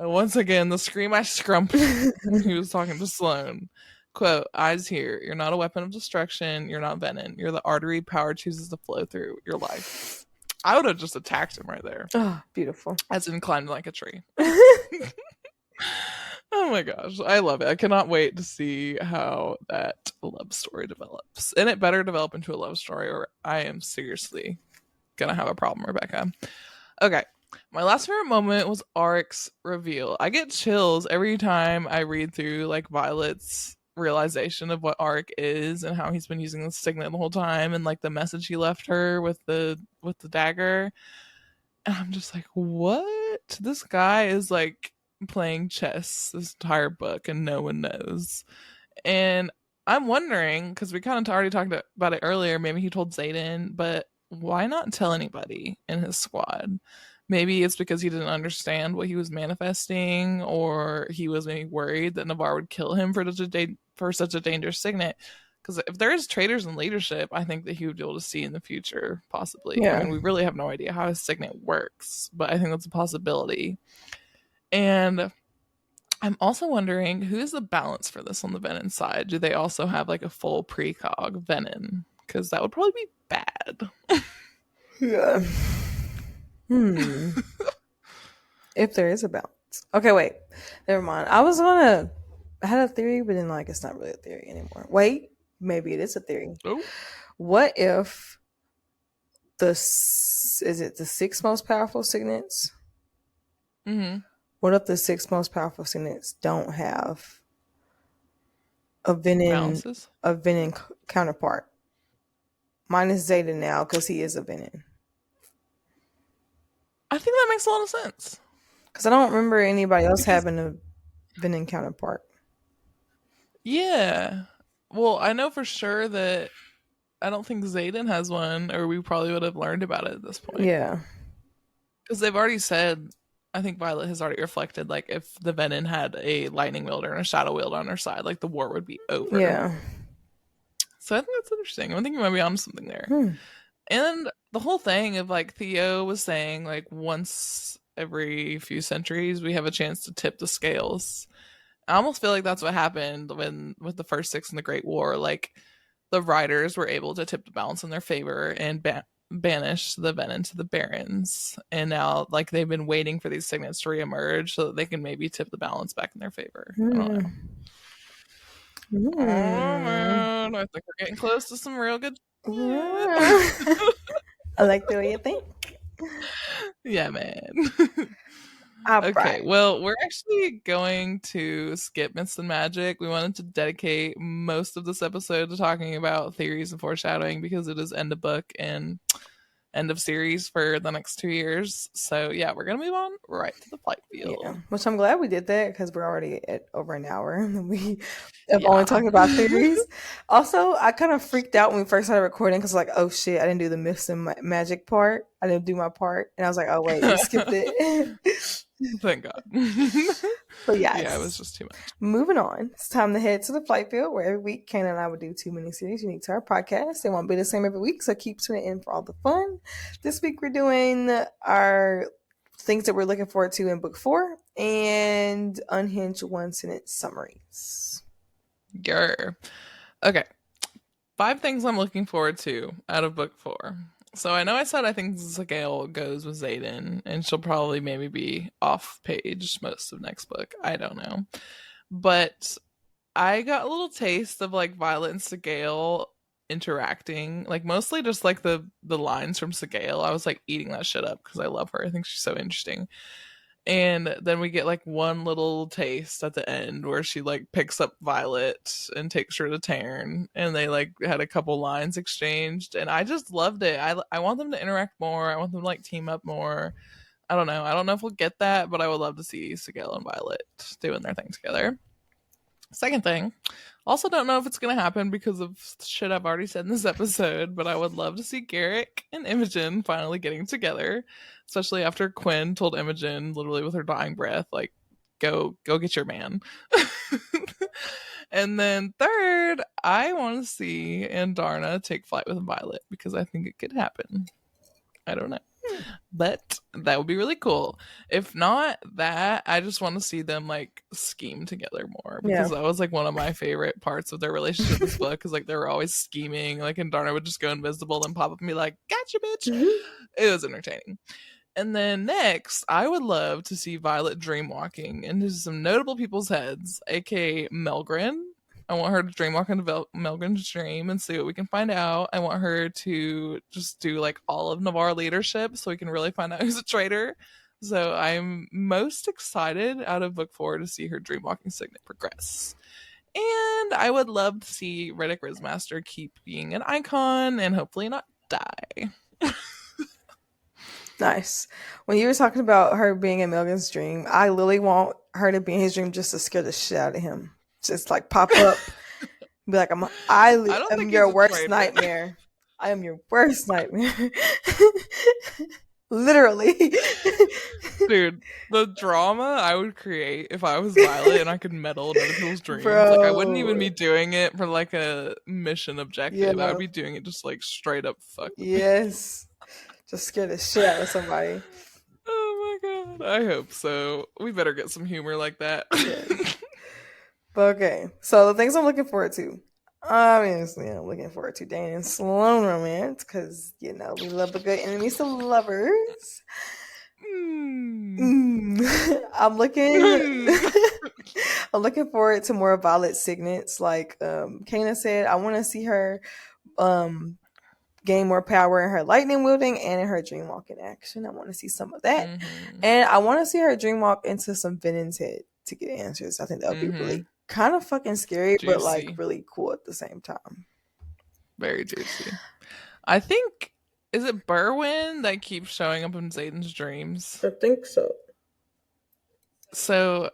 Once again, the scream I scrumped when he was talking to Sloane. Quote, eyes here. You're not a weapon of destruction. You're not venin. You're the artery power chooses to flow through your life. I would have just attacked him right there. Oh, beautiful. As in climbed like a tree. Oh my gosh. I love it. I cannot wait to see how that love story develops. And it better develop into a love story or I am seriously going to have a problem, Rebecca. Okay. My last favorite moment was Aric's reveal. I get chills every time I read through like Violet's realization of what Aric is and how he's been using the signet the whole time and like the message he left her with the dagger. And I'm just like, what? This guy is like playing chess this entire book and no one knows. And I'm wondering, because we kind of already talked about it earlier, maybe he told Xaden, but why not tell anybody in his squad? Maybe it's because he didn't understand what he was manifesting, or he was maybe worried that Navarre would kill him for such a dangerous signet. Because if there is traitors in leadership, I think that he would be able to see in the future, possibly. Yeah. I mean, we really have no idea how his signet works, but I think that's a possibility. And I'm also wondering, who is the balance for this on the venin side? Do they also have like a full precog venin? Because that would probably be bad. Yeah. If there is a balance. Okay, wait. Never mind. I had a theory, but then like it's not really a theory anymore. Wait, maybe it is a theory. Oh. What if is it the 6 most powerful signets? Mm-hmm. What if the 6 most powerful signets don't have a venin counterpart? Mine is Xaden now because he is a venin. I think that makes a lot of sense. Because I don't remember anybody else having a venin counterpart. Yeah. Well, I know for sure that I don't think Xaden has one, or we probably would have learned about it at this point. Yeah. Because they've already said, I think Violet has already reflected, like, if the venin had a lightning wielder and a shadow wielder on her side, like, the war would be over. Yeah. So I think that's interesting. I think you might be onto something there. And the whole thing of, like, Theo was saying, like, once every few centuries, we have a chance to tip the scales. I almost feel like that's what happened with the first 6 in the Great War. Like, the riders were able to tip the balance in their favor and banish the venin to the barons. And now, like, they've been waiting for these signets to reemerge so that they can maybe tip the balance back in their favor. I don't know. Oh, man. I think we're getting close to some real good I like the way you think. Yeah, man. Okay, well, we're actually going to skip Myths and Magic. We wanted to dedicate most of this episode to talking about theories and foreshadowing because it is end of book and end of series for the next 2 years. So yeah, we're gonna move on right to the flight field. Yeah, which I'm glad we did that because we're already at over an hour and we have only talked about theories. Also, I kind of freaked out when we first started recording because like, oh shit, I didn't do the Myths and Magic part. I didn't do my part, and I was like, oh wait, we skipped it. Thank God. But yes. Yeah, it was just too much. Moving on. It's time to head to the flight field where every week Kayna and I would do 2 mini-series unique to our podcast. They won't be the same every week, so keep tuning in for all the fun. This week we're doing our things that we're looking forward to in book 4, and unhinged one sentence summaries. Grr. Okay. 5 things I'm looking forward to out of book 4. So I know I said I think Zagail goes with Xaden, and she'll probably maybe be off page most of next book. I don't know. But I got a little taste of like Violet and Zagail interacting, like mostly just like the lines from Zagail. I was like eating that shit up because I love her. I think she's so interesting. And then we get like one little taste at the end where she like picks up Violet and takes her to Tarn, and they like had a couple lines exchanged, and I just loved it. I want them to interact more. I want them to like team up more. I don't know. I don't know if we'll get that, but I would love to see Sigil and Violet doing their thing together. Second thing, also don't know if it's going to happen because of shit I've already said in this episode, but I would love to see Garrick and Imogen finally getting together, especially after Quinn told Imogen, literally with her dying breath, like, go get your man. And then third, I want to see Andarna take flight with Violet because I think it could happen. I don't know. But that would be really cool. If not that, I just want to see them like scheme together more, because that was like one of my favorite parts of their relationship in this book, because like they were always scheming, like, and Darna would just go invisible and pop up and be like, gotcha, bitch. It was entertaining. And then next, I would love to see Violet dreamwalking into some notable people's heads, aka Melgren. I want her to dreamwalk into Melgren's dream and see what we can find out. I want her to just do like all of Navarre leadership so we can really find out who's a traitor. So I'm most excited out of book 4 to see her dreamwalking signet progress. And I would love to see Riddick Rizmaster keep being an icon and hopefully not die. Nice. When you were talking about her being in Melgan's dream, I literally want her to be in his dream just to scare the shit out of him. Just like pop up, be like, I am your worst nightmare. I am your worst nightmare. Literally. Dude, the drama I would create if I was Violet and I could meddle in other people's dreams. Bro. Like, I wouldn't even be doing it for like a mission objective. I would be doing it just like straight up fuck. Yes. Just scare the shit out of somebody. Oh my god. I hope so. We better get some humor like that. Yes. But okay. So the things I'm looking forward to. Obviously, I'm looking forward to Dane and Sloan romance because, you know, we love a good enemies to lovers. I'm looking forward to more Violet signets. Like Kana said, I want to see her gain more power in her lightning wielding and in her dreamwalk in action. I want to see some of that. And I want to see her dreamwalk into some Venin's head to get answers. I think that would be really kind of fucking scary, but like really cool at the same time. Very juicy. I think, is it Berwyn that keeps showing up in Xaden's dreams? I think so. So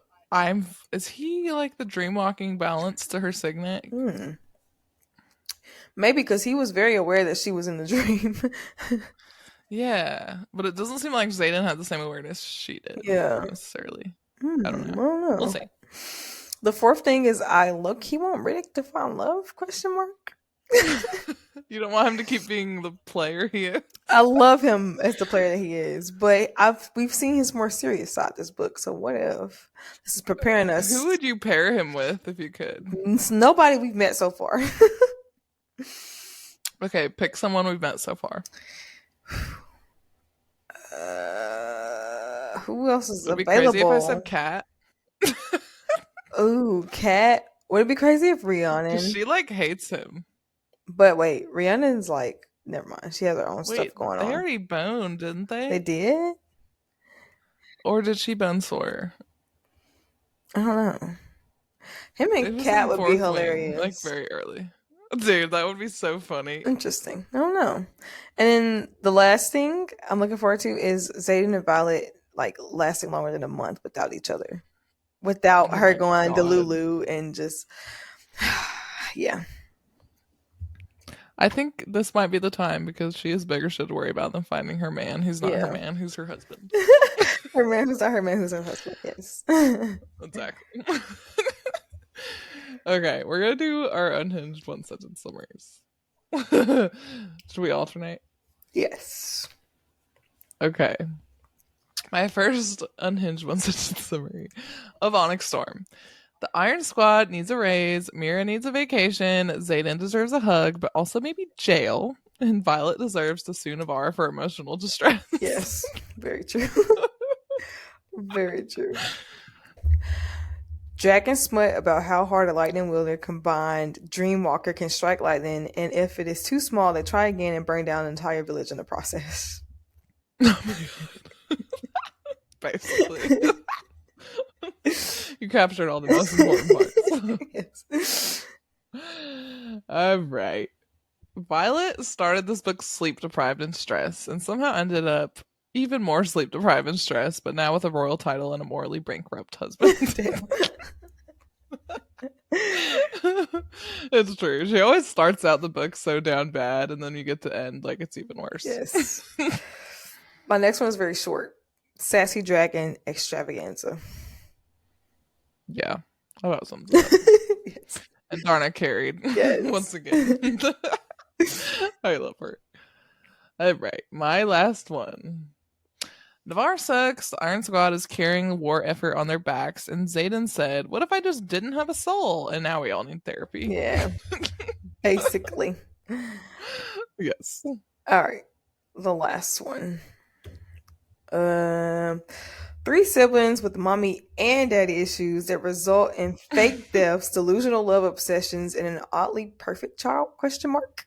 is he like the dreamwalking balance to her signet? Maybe because he was very aware that she was in the dream. Yeah, but it doesn't seem like Xaden had the same awareness she did. Yeah, necessarily. I don't know. We'll see. The fourth thing is I low-key want Riddick to find love? Question mark. You don't want him to keep being the player he is? I love him as the player that he is, but we've seen his more serious side this book. So what if this is preparing us? Who would you pair him with if you could? It's nobody we've met so far. Okay, pick someone we've met so far. Who else is Would it be available? crazy if I said Kat? Ooh, Kat. Would it be crazy if Rhiannon? She like hates him. But wait, Rhiannon's like, never mind. She has her own stuff going on. They already boned, didn't they? They did? Or did she bone Sawyer? I don't know. Him and Kat would be hilarious. Like very early. Dude, that would be so funny. Interesting. I don't know. And then the last thing I'm looking forward to is Xaden and Violet like lasting longer than a month without each other. Without her going to Lulu and just yeah. I think this might be the time because she has bigger shit to worry about than finding her man who's not her man, who's her husband. Her man who's not her man, who's her husband. Yes. Exactly. Okay, we're gonna do our unhinged one sentence summaries. Should we alternate? Yes. Okay. My first unhinged one-sentence summary of Onyx Storm. The Iron Squad needs a raise, Mira needs a vacation, Xaden deserves a hug, but also maybe jail, and Violet deserves the Sunavar for emotional distress. Yes, very true. Very true. Jack and Smut about how hard a lightning wielder combined Dreamwalker can strike lightning, and if it is too small, they try again and burn down an entire village in the process. Oh my god. Basically. You captured all the most important parts. Yes. All right. Violet started this book sleep deprived and stressed, and somehow ended up even more sleep deprived and stressed, but now with a royal title and a morally bankrupt husband. Damn. It's true. She always starts out the book so down bad, and then you get to end like it's even worse. Yes. My next one is very short. Sassy Dragon Extravaganza. Yeah. How about something? Yes. And Darna carried. Yes. Once again. I love her. All right. My last one. Navarre sucks. The Iron Squad is carrying the war effort on their backs, and Xaden said, "What if I just didn't have a soul?" And now we all need therapy. Yeah. Basically. Yes. All right. The last one. 3 siblings with mommy and daddy issues that result in fake deaths, delusional love obsessions, and an oddly perfect child? Question mark.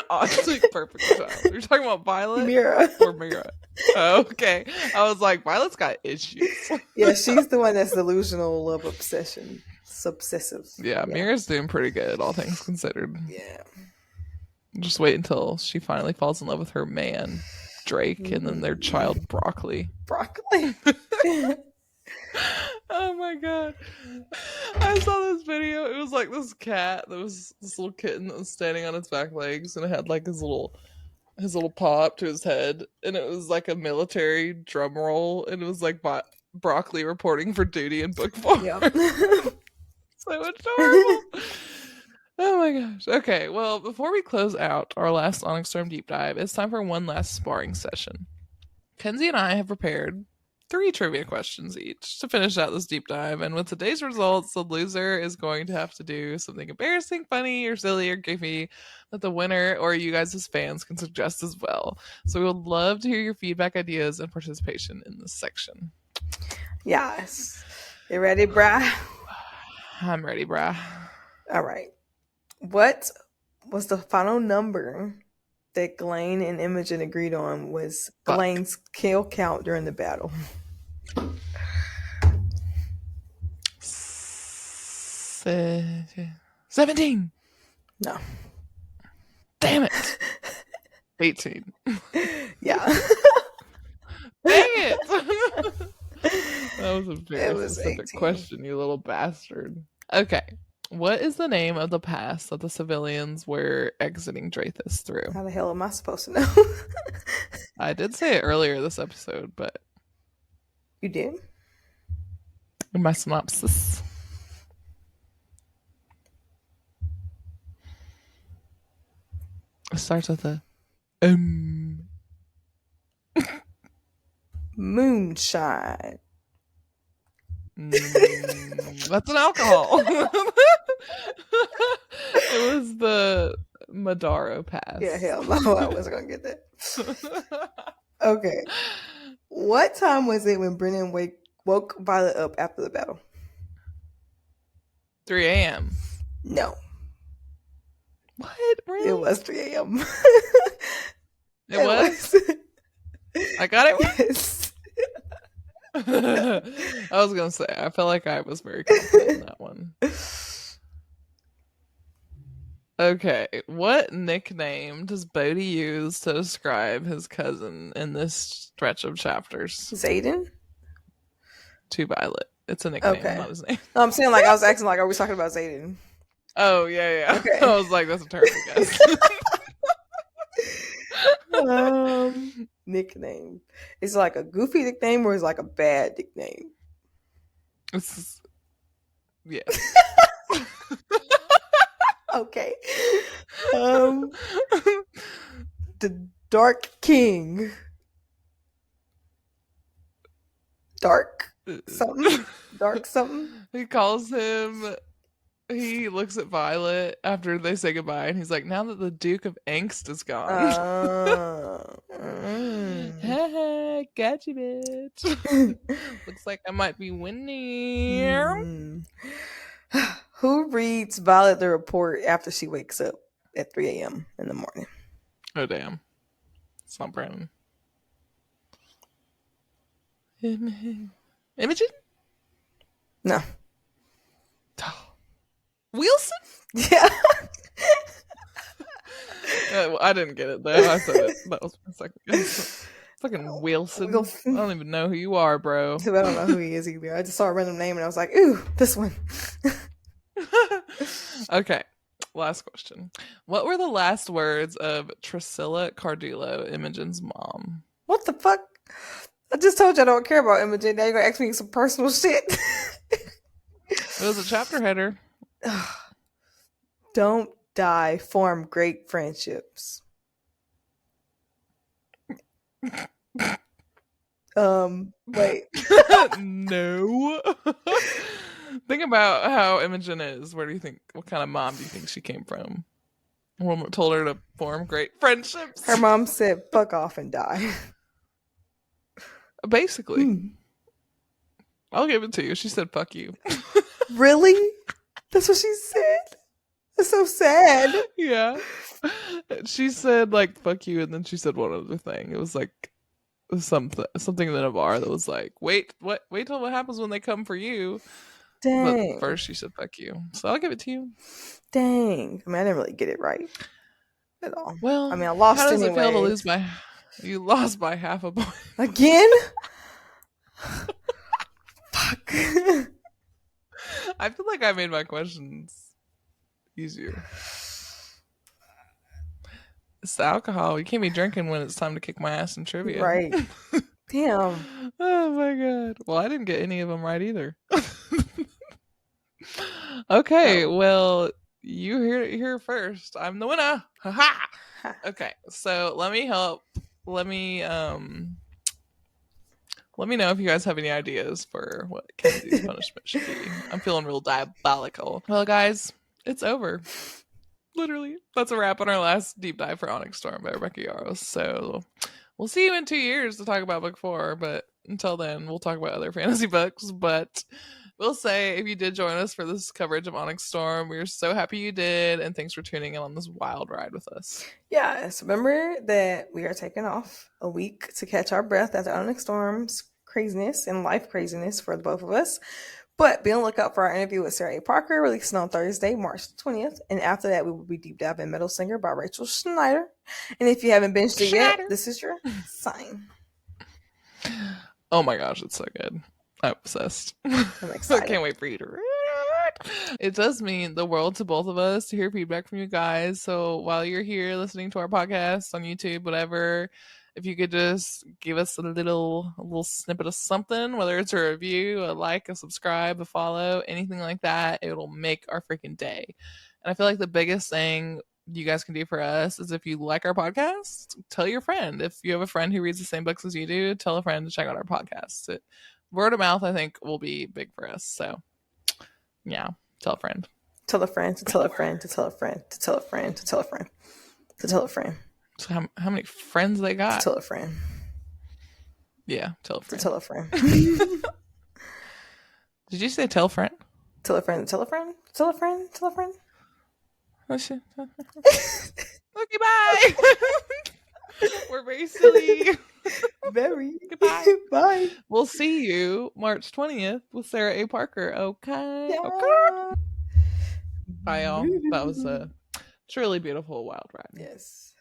Oddly perfect child. You're talking about Violet? Mira. Or Mira? Oh, okay. I was like, Violet's got issues. Yeah, she's the one that's delusional love obsession. Subsessive. Yeah, Mira's doing pretty good, all things considered. Yeah. Just wait until she finally falls in love with her man, Drake, and then their child, Broccoli. Broccoli. Oh my god. I saw this video. It was like this cat that was this little kitten that was standing on its back legs, and it had like his little paw up to his head, and it was like a military drum roll, and it was like Broccoli reporting for duty in book form. Yep. So adorable. Oh my gosh. Okay, well, before we close out our last Onyx Storm deep dive, it's time for one last sparring session. Kenzie and I have prepared 3 trivia questions each to finish out this deep dive, and with today's results, the loser is going to have to do something embarrassing, funny, or silly, or goofy that the winner or you guys as fans can suggest as well. So we would love to hear your feedback, ideas, and participation in this section. Yes. You ready, brah? I'm ready, brah. All right. What was the final number that Ghislaine and Imogen agreed on was Ghislaine's kill count during the battle? 17. No. Damn it. 18. Yeah. Dang it. That was a very specific 18. question, you little bastard. Okay. What is the name of the pass that the civilians were exiting Drathis through? How the hell am I supposed to know? I did say it earlier this episode, but... You did? In my synopsis. It starts with a... Moonshine. That's an alcohol. It was the Madaro pass. Yeah, hell no, I wasn't gonna get that. Okay. What time was it when Brennan woke Violet up after the battle? 3 a.m. No. What? Really? It was 3 a.m. It was? I got it right? Yes. I was gonna say, I felt like I was very confident in that one. Okay, what nickname does Bodhi use to describe his cousin in this stretch of chapters? Xaden? To Violet. It's a nickname, Okay. not his name. No, I'm saying, like, I was asking, like, are we talking about Xaden? Oh, yeah. Okay. I was like, that's a terrible guess. Nickname. Is it like a goofy nickname or is it like a bad nickname? It's... Yeah. Okay. The Dark King. Dark something. Dark something. He calls him. He looks at Violet after they say goodbye, and he's like, "Now that the Duke of Angst is gone." Gotcha, bitch. Looks like I might be winning. Who reads Violet the report after she wakes up at 3 a.m. in the morning? Oh, damn. It's not Brandon. Imogen? No. Wilson? Yeah. I didn't get it, though. I said it. That was my second guess. Fucking Wilson. I don't even know who you are, bro. I don't know who he is either. I just saw a random name and I was like, ooh, this one. Okay. Last question. What were the last words of Trisilla Cardulo, Imogen's mom? What the fuck? I just told you I don't care about Imogen. Now you're going to ask me some personal shit. It was a chapter header. Don't die. Form great friendships. Wait. No. Think about how Imogen is. What kind of mom do you think she came from? A woman told her to form great friendships. Her mom said, fuck off and die. Basically. I'll give it to you. She said, fuck you. Really? That's what she said? That's so sad. Yeah. She said, like, fuck you, and then she said one other thing. It was like something in a bar that was like, wait till what happens when they come for you. Dang. But first she said fuck you. So I'll give it to you. Dang. I mean, I didn't really get it right at all. Well, I mean, I lost how does anyway. It feel to lose you lost by half a point. Again? Fuck. I feel like I made my questions easier. It's the alcohol. You can't be drinking when it's time to kick my ass in trivia. Right. Damn. Oh my god. Well, I didn't get any of them right either. Okay, well, you hear it here first. I'm the winner. Ha. Okay, so let me help. Let me know if you guys have any ideas for what Kenzie's punishment should be. I'm feeling real diabolical. Well, guys, it's over. Literally. That's a wrap on our last deep dive for Onyx Storm by Rebecca Yarros. So we'll see you in 2 years to talk about book 4, but until then, we'll talk about other fantasy books. But we'll say, if you did join us for this coverage of Onyx Storm, we're so happy you did, and thanks for tuning in on this wild ride with us. Yes, remember that we are taking off a week to catch our breath after Onyx Storm's craziness and life craziness for the both of us. But be on the lookout for our interview with Sarah A. Parker, releasing on Thursday, March 20th. And after that, we will be deep diving Metal Singer by Rachel Schneider. And if you haven't binged it yet, this is your sign. Oh my gosh, it's so good. I'm obsessed. I'm excited. I can't wait for you to read it. It does mean the world to both of us to hear feedback from you guys. So while you're here listening to our podcast on YouTube, whatever, if you could just give us a little snippet of something, whether it's a review, a like, a subscribe, a follow, anything like that, it'll make our freaking day. And I feel like the biggest thing you guys can do for us is, if you like our podcast, tell your friend. If you have a friend who reads the same books as you do, tell a friend to check out our podcast. Word of mouth, I think, will be big for us. So yeah, tell a friend. Tell a friend to tell a friend to tell a friend to tell a friend to tell a friend to tell a friend. So how many friends they got? To tell a friend. Yeah, tell a friend. To tell a friend. Did you say tell a friend? Tell a friend. Tell a friend. Tell a friend. Tell a friend. Oh shit. Okay, bye. We're very silly. Very. Goodbye. Bye. We'll see you March 20th with Sarah A. Parker. Okay. Yeah. Okay. Bye, y'all. That was a truly beautiful wild ride. Yes.